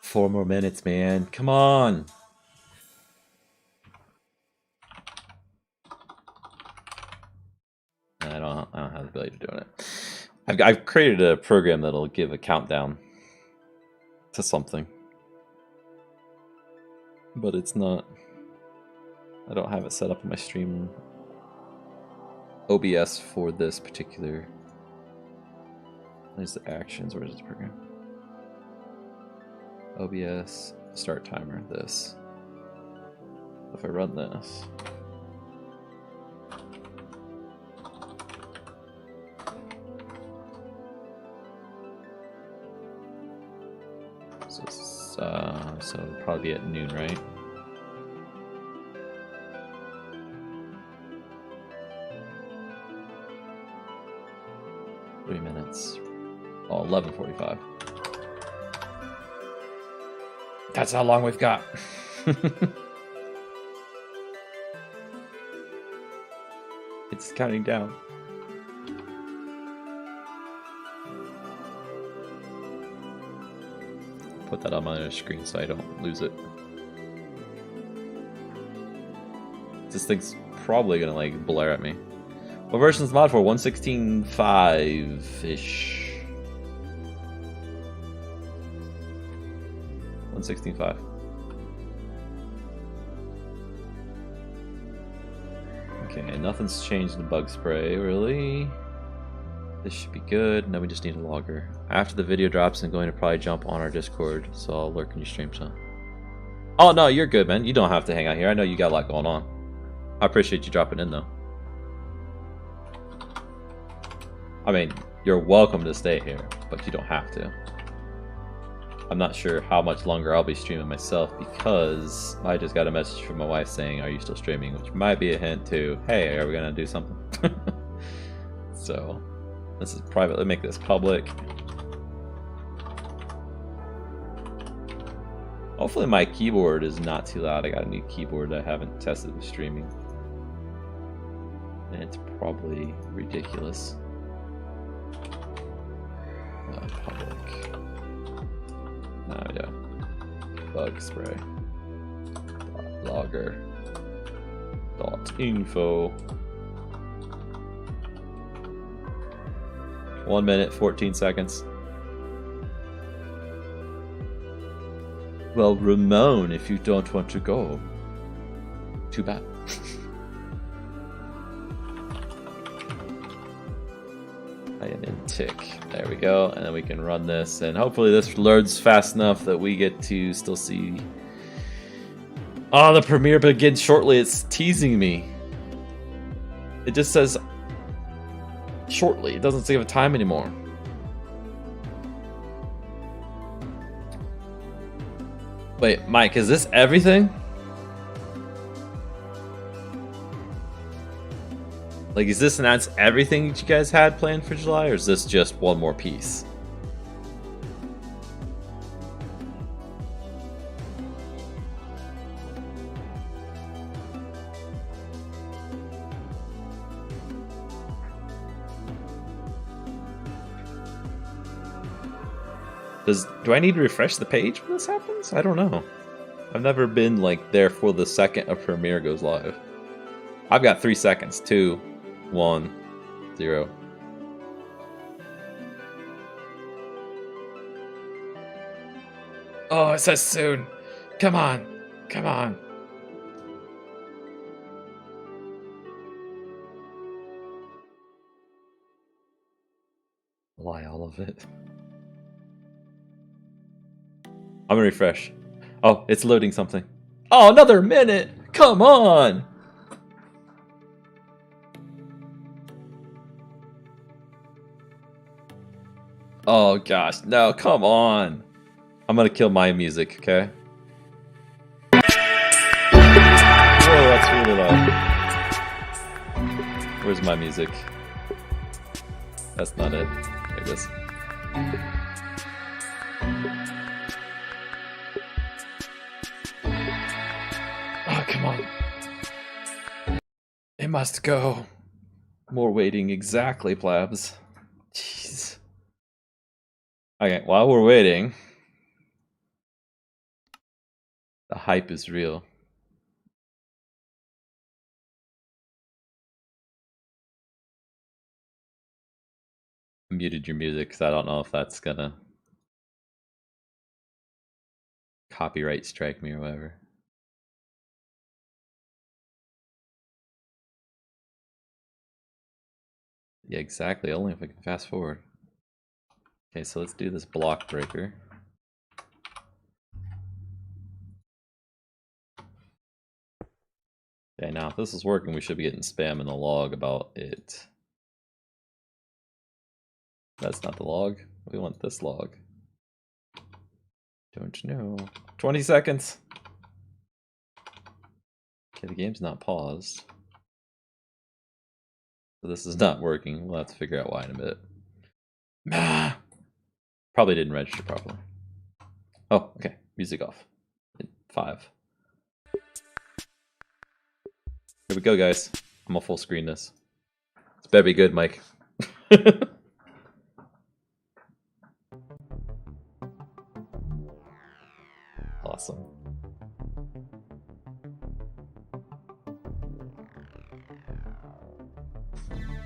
Four more minutes, man. Come on. I don't have the ability to do it. I've created a program that'll give a countdown to something, but it's not. I don't have it set up in my stream OBS for this particular. There's the actions. Where's this program? OBS start timer. This. If I run this. So it'll probably be at noon, right? Three minutes. Oh, 11:45. That's how long we've got. It's counting down. Put that on my screen so I don't lose it. This thing's probably gonna like blare at me. What version is the mod for? 1.16.5-ish. 1.16.5. Okay, nothing's changed in bug spray, really. This should be good. Now we just need a logger. After the video drops, I'm going to probably jump on our Discord, so I'll lurk in your stream, so. Oh, no, you're good, man. You don't have to hang out here. I know you got a lot going on. I appreciate you dropping in, though. I mean, you're welcome to stay here, but you don't have to. I'm not sure how much longer I'll be streaming myself because I just got a message from my wife saying, "Are you still streaming?" Which might be a hint to, hey, are we going to do something? So, this is private. Let's make this public. Hopefully my keyboard is not too loud. I got a new keyboard I haven't tested with streaming. And it's probably ridiculous. Public. No, we don't. Bug spray. Logger. .info. 1 minute, 14 seconds. Well, Ramon, if you don't want to go. Too bad. I am in tick. There we go. And then we can run this. And hopefully this loads fast enough that we get to still see... Oh, the premiere begins shortly. It's teasing me. It just says shortly. It doesn't give a time anymore. Wait, Mike, is this everything? Like, is this announced everything that you guys had planned for July, or is this just one more piece? Do I need to refresh the page when this happens? I don't know. I've never been like there for the second a premiere goes live. I've got 3 seconds. 2, 1, 0. Oh, it says soon. Come on. Come on. Lie all of it. I'm gonna refresh. Oh, it's loading something. Oh, another minute! Come on! Oh gosh, no, come on! I'm gonna kill my music, okay? Whoa, that's really loud. Where's my music? That's not it. There it is. Oh, come on. It must go. More waiting, exactly, plebs. Jeez. Okay, while we're waiting, the hype is real. I muted your music because I don't know if that's gonna copyright strike me or whatever. Yeah, exactly. Only if I can fast forward. Okay, so let's do this block breaker. Okay, now if this is working, we should be getting spam in the log about it. That's not the log. We want this log. Don't know. 20 seconds. Okay, the game's not paused. So this is not working. We'll have to figure out why in a bit. Ah! Probably didn't register properly. Oh, okay. Music off. 5. Here we go, guys. I'm gonna full screen this. It's better be good, Mike. Awesome.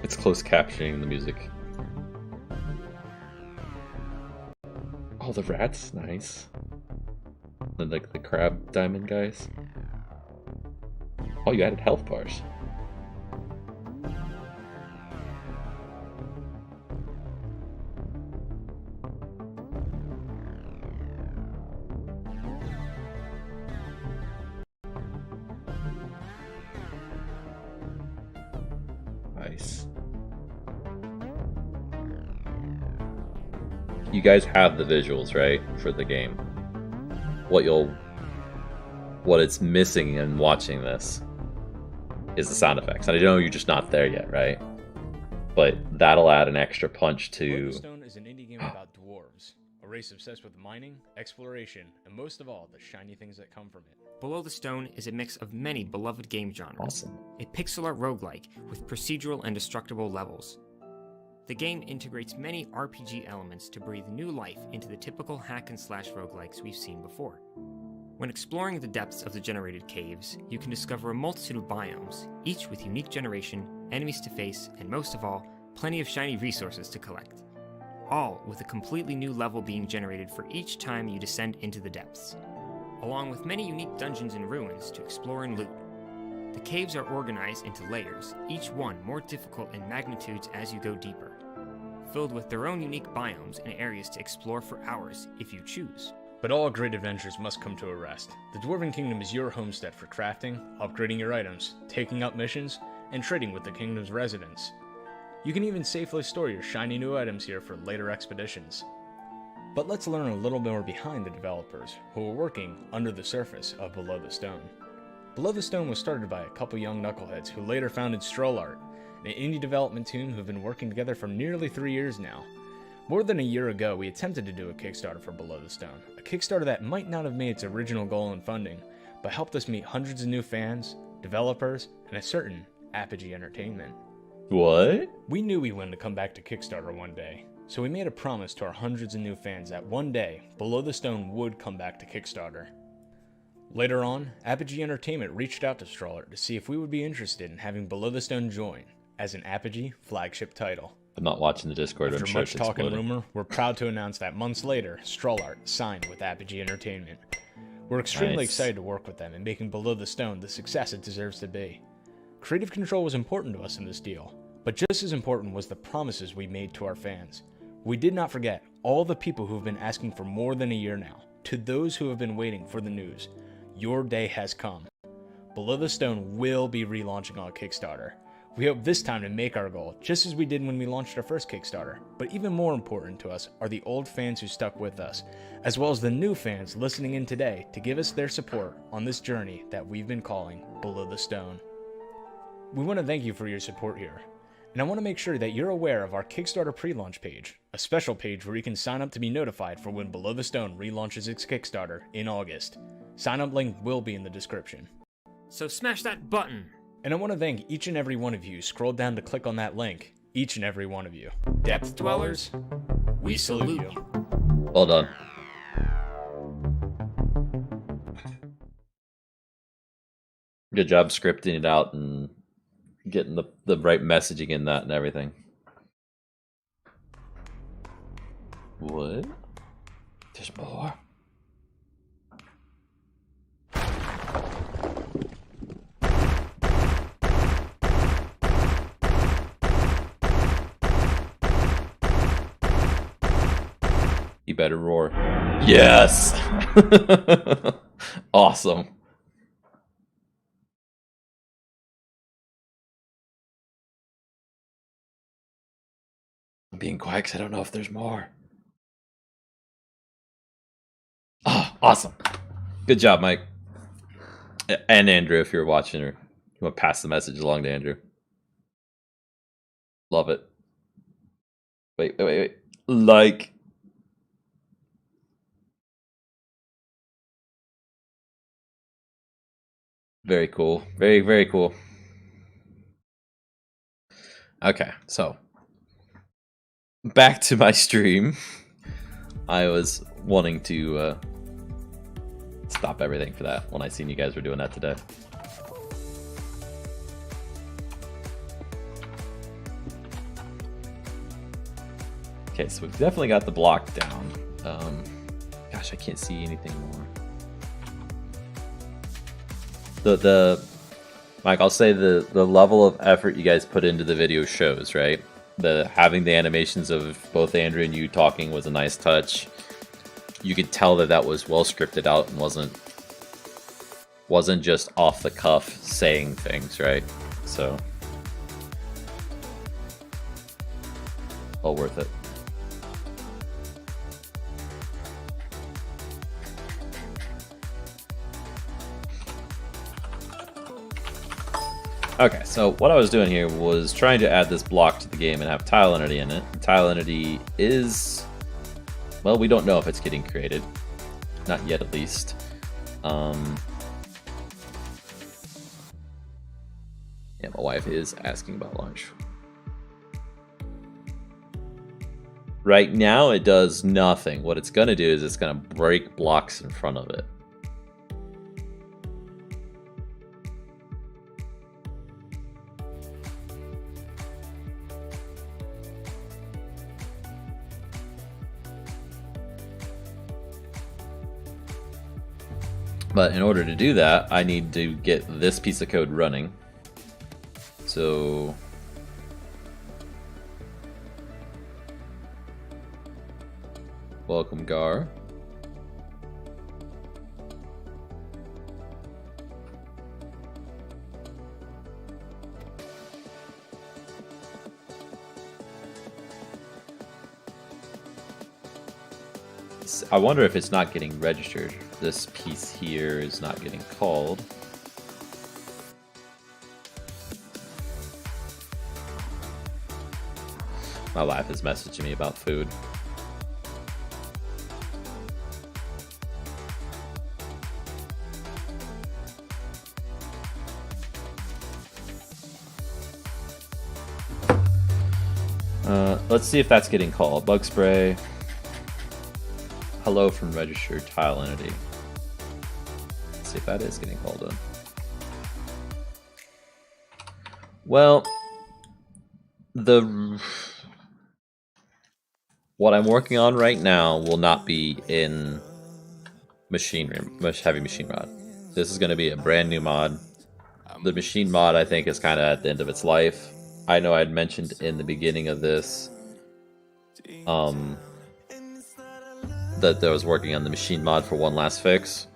It's close captioning the music. Oh, the rats, nice. And like the crab diamond guys. Oh, you added health bars. Nice. You guys have the visuals, right, for the game? What it's missing in watching this is the sound effects. And I know you're just not there yet, right? But that'll add an extra punch to... Below the Stone is an indie game about dwarves, a race obsessed with mining, exploration, and most of all, the shiny things that come from it. Below the Stone is a mix of many beloved game genres. Awesome. A pixel art roguelike with procedural and destructible levels. The game integrates many RPG elements to breathe new life into the typical hack-and-slash roguelikes we've seen before. When exploring the depths of the generated caves, you can discover a multitude of biomes, each with unique generation, enemies to face, and most of all, plenty of shiny resources to collect. all with a completely new level being generated for each time you descend into the depths, along with many unique dungeons and ruins to explore and loot. The caves are organized into layers, each one more difficult in magnitudes as you go deeper, filled with their own unique biomes and areas to explore for hours if you choose. But all great adventures must come to a rest. The Dwarven Kingdom is your homestead for crafting, upgrading your items, taking up missions, and trading with the kingdom's residents. You can even safely store your shiny new items here for later expeditions. But let's learn a little more behind the developers who are working under the surface of Below the Stone. Below the Stone was started by a couple young knuckleheads who later founded Strollart, an indie development team who have been working together for nearly 3 years now. More than a year ago, we attempted to do a Kickstarter for Below the Stone, a Kickstarter that might not have made its original goal in funding, but helped us meet hundreds of new fans, developers, and a certain Apogee Entertainment. What? We knew we wanted to come back to Kickstarter one day, so we made a promise to our hundreds of new fans that one day, Below the Stone would come back to Kickstarter. Later on, Apogee Entertainment reached out to Strollart to see if we would be interested in having Below the Stone join as an Apogee flagship title. I'm not watching the Discord. After I'm sure much it's talk and exploding. rumor, we're proud to announce that months later, Strollart signed with Apogee Entertainment. We're extremely Nice. excited to work with them in making Below the Stone the success it deserves to be. Creative control was important to us in this deal, but just as important was the promises we made to our fans. We did not forget all the people who have been asking for more than a year now. To those who have been waiting for the news, your day has come. Below the Stone will be relaunching on Kickstarter. We hope this time to make our goal, just as we did when we launched our first Kickstarter. But even more important to us are the old fans who stuck with us, as well as the new fans listening in today to give us their support on this journey that we've been calling Below the Stone. We want to thank you for your support here, and I want to make sure that you're aware of our Kickstarter pre-launch page, a special page where you can sign up to be notified for when Below the Stone relaunches its Kickstarter in August. Sign-up link will be in the description. So smash that button! And I want to thank each and every one of you who scrolled down to click on that link. Each and every one of you. Depth Dwellers, we salute you. Well done. Good job scripting it out and getting the right messaging in that and everything. What? There's more. You better roar. Yes! Awesome. I'm being quiet because I don't know if there's more. Oh, awesome. Good job, Mike. And Andrew, if you're watching, or you want to pass the message along to Andrew. Love it. Wait. Like. Very cool. Very, very cool. Okay, so back to my stream. I was wanting to stop everything for that when I seen you guys were doing that today. Okay, so we've definitely got the block down. Gosh, I can't see anything more. Mike, I'll say the level of effort you guys put into the video shows, right? Having the animations of both Andrew and you talking was a nice touch. You could tell that was well scripted out and wasn't just off the cuff saying things, right? So, well worth it. Okay, so what I was doing here was trying to add this block to the game and have tile entity in it. Tile entity is, well, we don't know if it's getting created. Not yet, at least. Yeah, my wife is asking about lunch. Right now, it does nothing. What it's going to do is it's going to break blocks in front of it. But in order to do that, I need to get this piece of code running. So welcome, Gar. I wonder if it's not getting registered. This piece here is not getting called. My wife is messaging me about food. Let's see if that's getting called. Bug spray. Hello from registered tile entity. Let's see if that is getting called in. Well, what I'm working on right now will not be in heavy machine mod. This is going to be a brand new mod. The machine mod, I think, is kind of at the end of its life. I know I'd mentioned in the beginning of this that I was working on the machine mod for one last fix.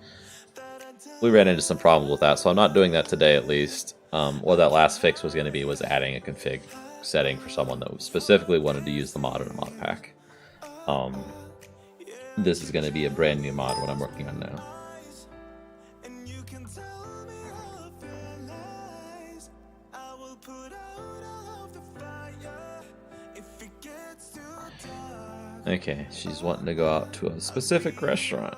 We ran into some problems with that, so I'm not doing that today at least. What that last fix was going to be was adding a config setting for someone that specifically wanted to use the mod in a mod pack. This is going to be a brand new mod, what I'm working on now. Okay, she's wanting to go out to a specific restaurant.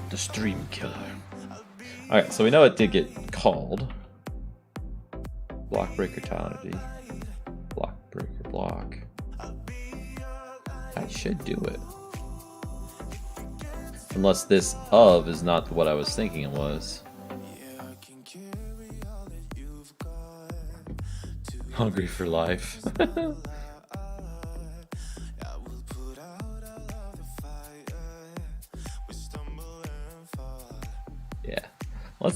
The Stream Killer. Alright, so we know it did get called. Block breaker entity. Block breaker block. I should do it. Unless this of is not what I was thinking it was. Hungry for life. Yeah.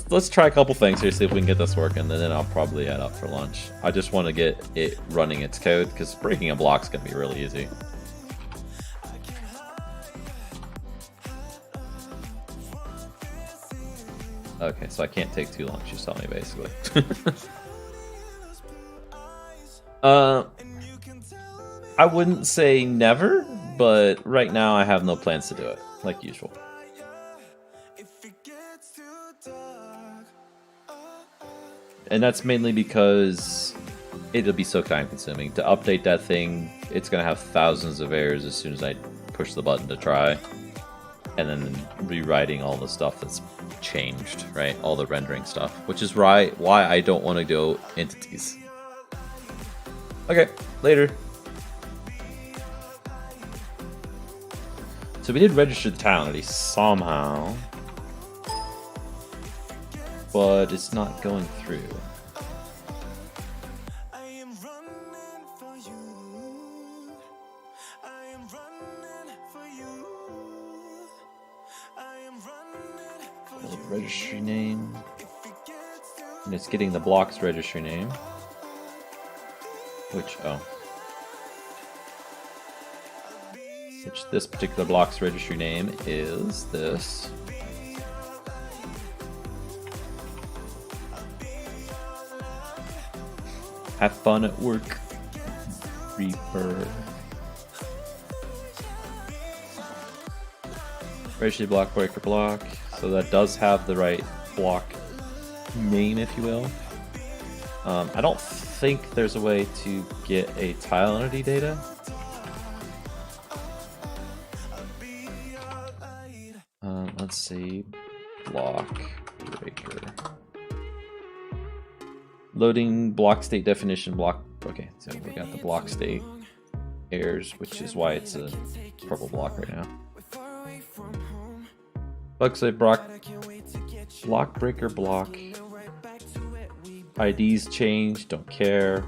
Let's try a couple things here, see if we can get this working, and then I'll probably head up for lunch. I just want to get it running its code, because breaking a block's gonna be really easy. Okay, so I can't take too long, she's telling me, basically. I wouldn't say never, but right now I have no plans to do it, like usual. And that's mainly because it'll be so time consuming. To update that thing, it's going to have thousands of errors as soon as I push the button to try. And then rewriting all the stuff that's changed, right? All the rendering stuff, which is why I don't want to go entities. Okay, later. So we did register the tile entity somehow, but it's not going through. Registry name, and it's getting the block's registry name, which this particular block's registry name is this. Have fun at work, Reaper. Registry block breaker block. So that does have the right block name, if you will. I don't think there's a way to get a tile entity data. Let's see. Block breaker. Loading block state definition block. Okay, so we got the block state errors, which is why it's a purple block right now. Bug save block breaker block. IDs change, don't care.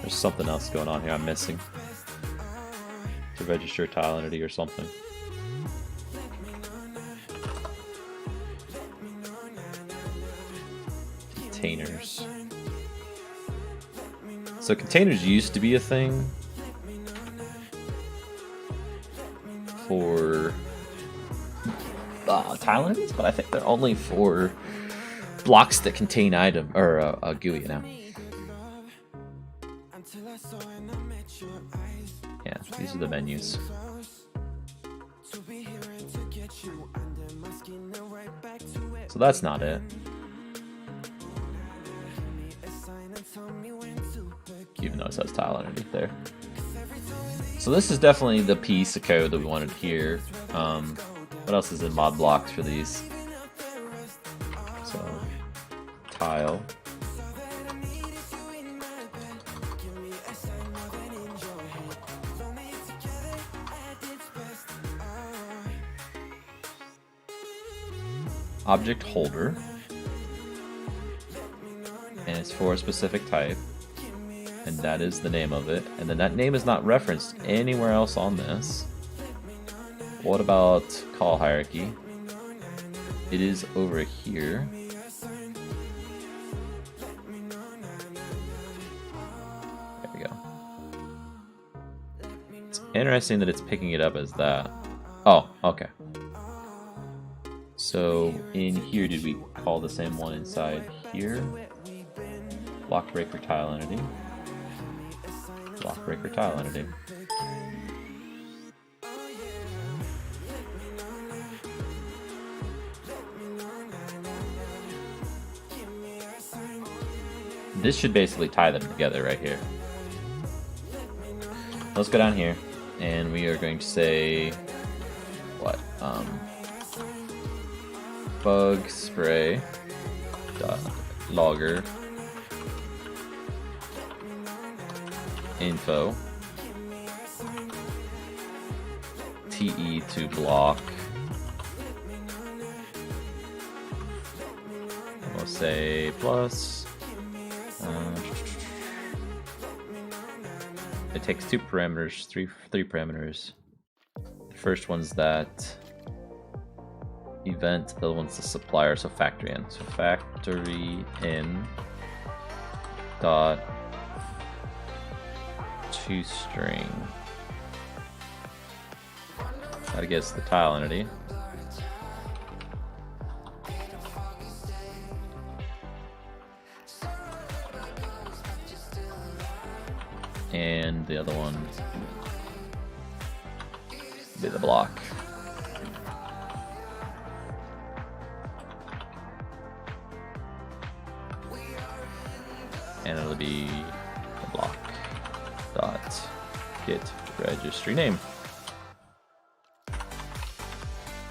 There's something else going on here I'm missing. To register tile entity or something. Containers. So containers used to be a thing for tile entities, but I think they're only for blocks that contain item or a GUI now. Yeah, these are the menus. So that's not it. Even though it says tile underneath there. So this is definitely the piece of code that we wanted here. What else is in mod blocks for these? So tile. Object holder, and it's for a specific type, and that is the name of it, and then that name is not referenced anywhere else on this. What about call hierarchy? It is over here. There we go. It's interesting that it's picking it up as that. Oh, okay. So in here, did we call the same one inside here? Block breaker tile entity. Block breaker tile entity. This should basically tie them together right here. Let's go down here, and we are going to say what? Bug spray dot logger info te to block. We'll say plus. It takes two parameters, three parameters. The first one's that event, the other one's the supplier, so factory in. So factory in dot toString. That gets the tile entity. And the other one be the block. And it'll be the block dot get registry name.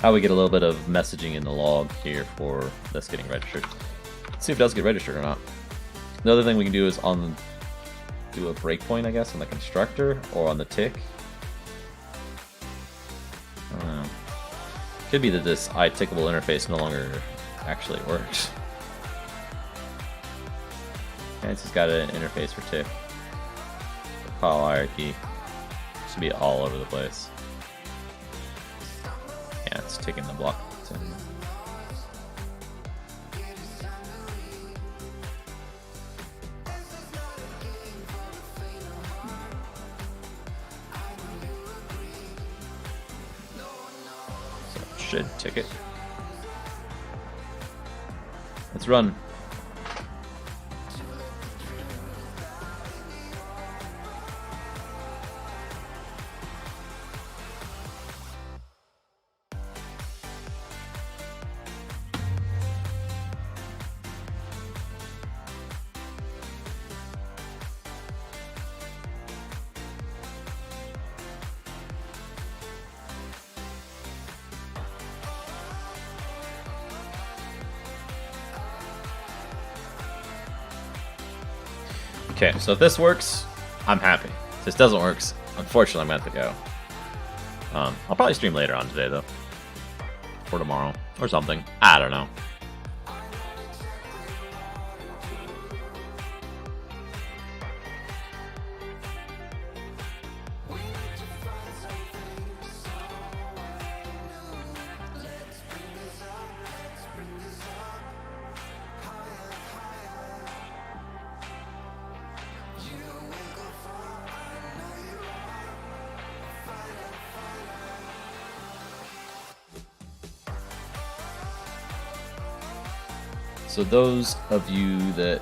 How we get a little bit of messaging in the log here for this getting registered. Let's see if it does get registered or not. The other thing we can do is do a breakpoint, I guess, on the constructor or on the tick. I don't know. Could be that this iTickable interface no longer actually works. And it's just got an interface for tick. File hierarchy should be all over the place. Yeah, it's ticking the block. Should ticket. Let's run. Okay, so if this works, I'm happy. If this doesn't work, unfortunately, I'm gonna have to go. I'll probably stream later on today though, or tomorrow, or something. I don't know. So those of you that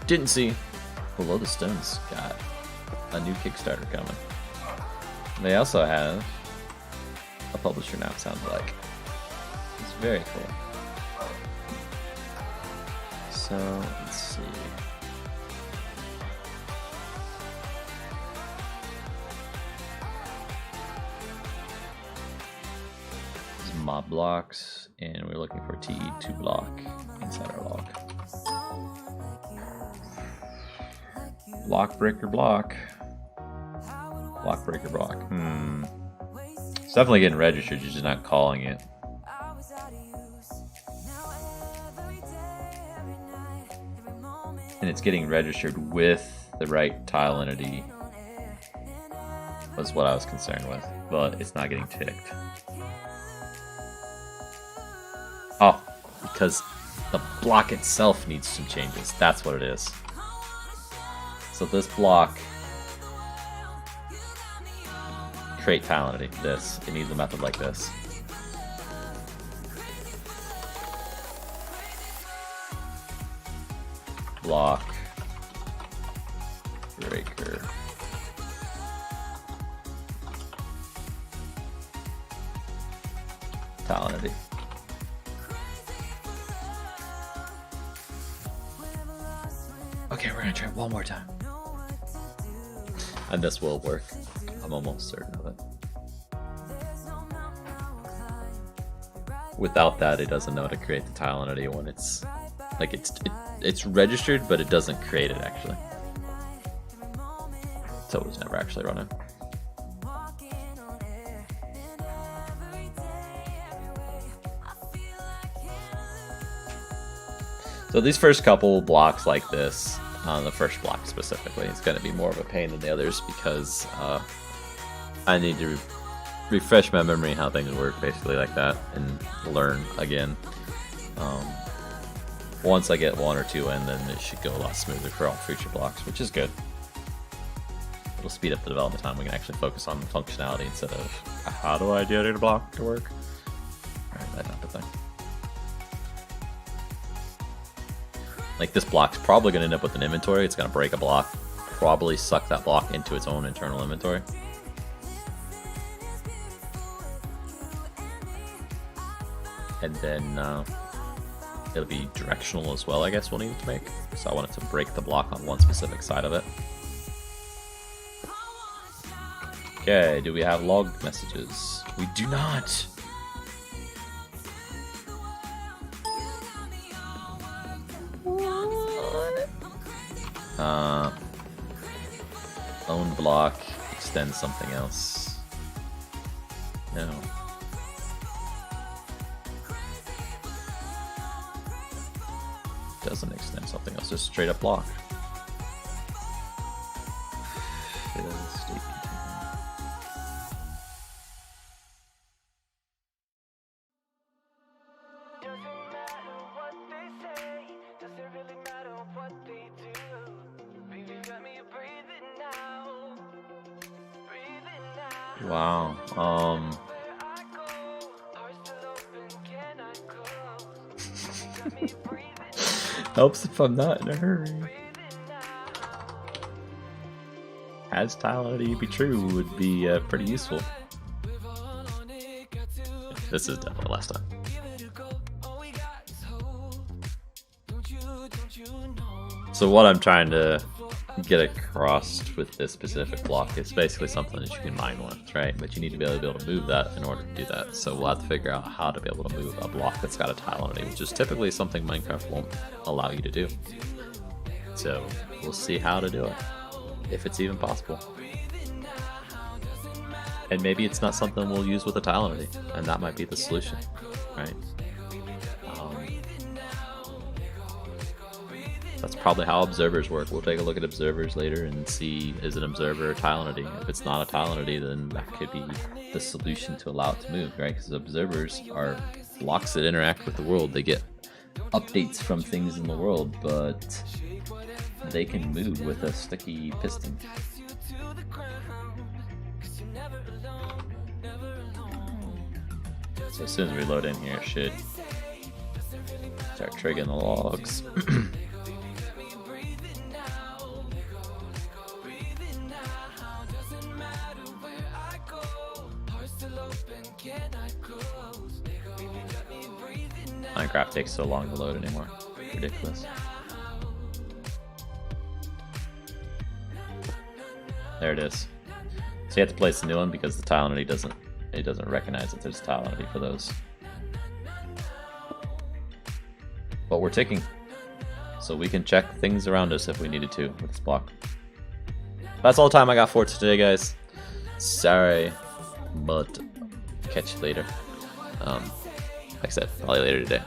didn't see, Below the Stones got a new Kickstarter coming. They also have a publisher now, it sounds like. It's very cool. So, let's see. This is Mob Blocks, and we're looking for TE2 block inside our log. Block breaker block. Block breaker block. It's definitely getting registered, you're just not calling it. And it's getting registered with the right tile entity. Was what I was concerned with, but it's not getting ticked. Oh, because the block itself needs some changes. That's what it is. So this block, create tile entity. This, it needs a method like this. Block breaker. Tile entity. Okay, we're gonna try it one more time. And this will work. I'm almost certain of it. Without that, it doesn't know how to create the tile entity when it's like it's registered, but it doesn't create it actually. So it was never actually running. So these first couple blocks like this, the first block specifically, it's going to be more of a pain than the others because I need to refresh my memory how things work basically like that and learn again. Once I get one or two in, then it should go a lot smoother for all future blocks, which is good. It'll speed up the development time. We can actually focus on the functionality instead of how do I get a block to work? Alright, that type of thing. Like this block's probably going to end up with an inventory. It's going to break a block, probably suck that block into its own internal inventory. And then it'll be directional as well, I guess we'll need it to make. So I want it to break the block on one specific side of it. Okay, do we have log messages? We do not! Own block, extend something else. No. Doesn't extend something else, just straight up block. Fill state container. Doesn't matter what they say, doesn't really matter what they do. Baby, got me breathing now, breathing now. Wow. Where I go, heart still open, can I close? Got me breathing, Helps if I'm not in a hurry. breathing now. Has tile entity be true would be pretty useful. This is definitely last time. So what I'm trying to get across with this specific block is basically something that you can mine with, right? But you need to be able to move that in order to do that. So we'll have to figure out how to be able to move a block that's got a tile entity, which is typically something Minecraft won't allow you to do. So we'll see how to do it, if it's even possible. And maybe it's not something we'll use with a Talonity, and that might be the solution, right? That's probably how observers work. We'll take a look at observers later and see, is an observer a Talonity? If it's not a Talonity, then that could be the solution to allow it to move, right? Because observers are blocks that interact with the world. They get updates from things in the world, but they can move with a sticky piston. So as soon as we load in here, it should start triggering the logs. Minecraft takes so long to load anymore. Ridiculous. There it is. So you have to place a new one because the Talonity doesn't recognize that there's a Talonity for those. But we're ticking, so we can check things around us if we needed to with this block. That's all the time I got for today, guys. Sorry, but catch you later. Like I said, probably later today.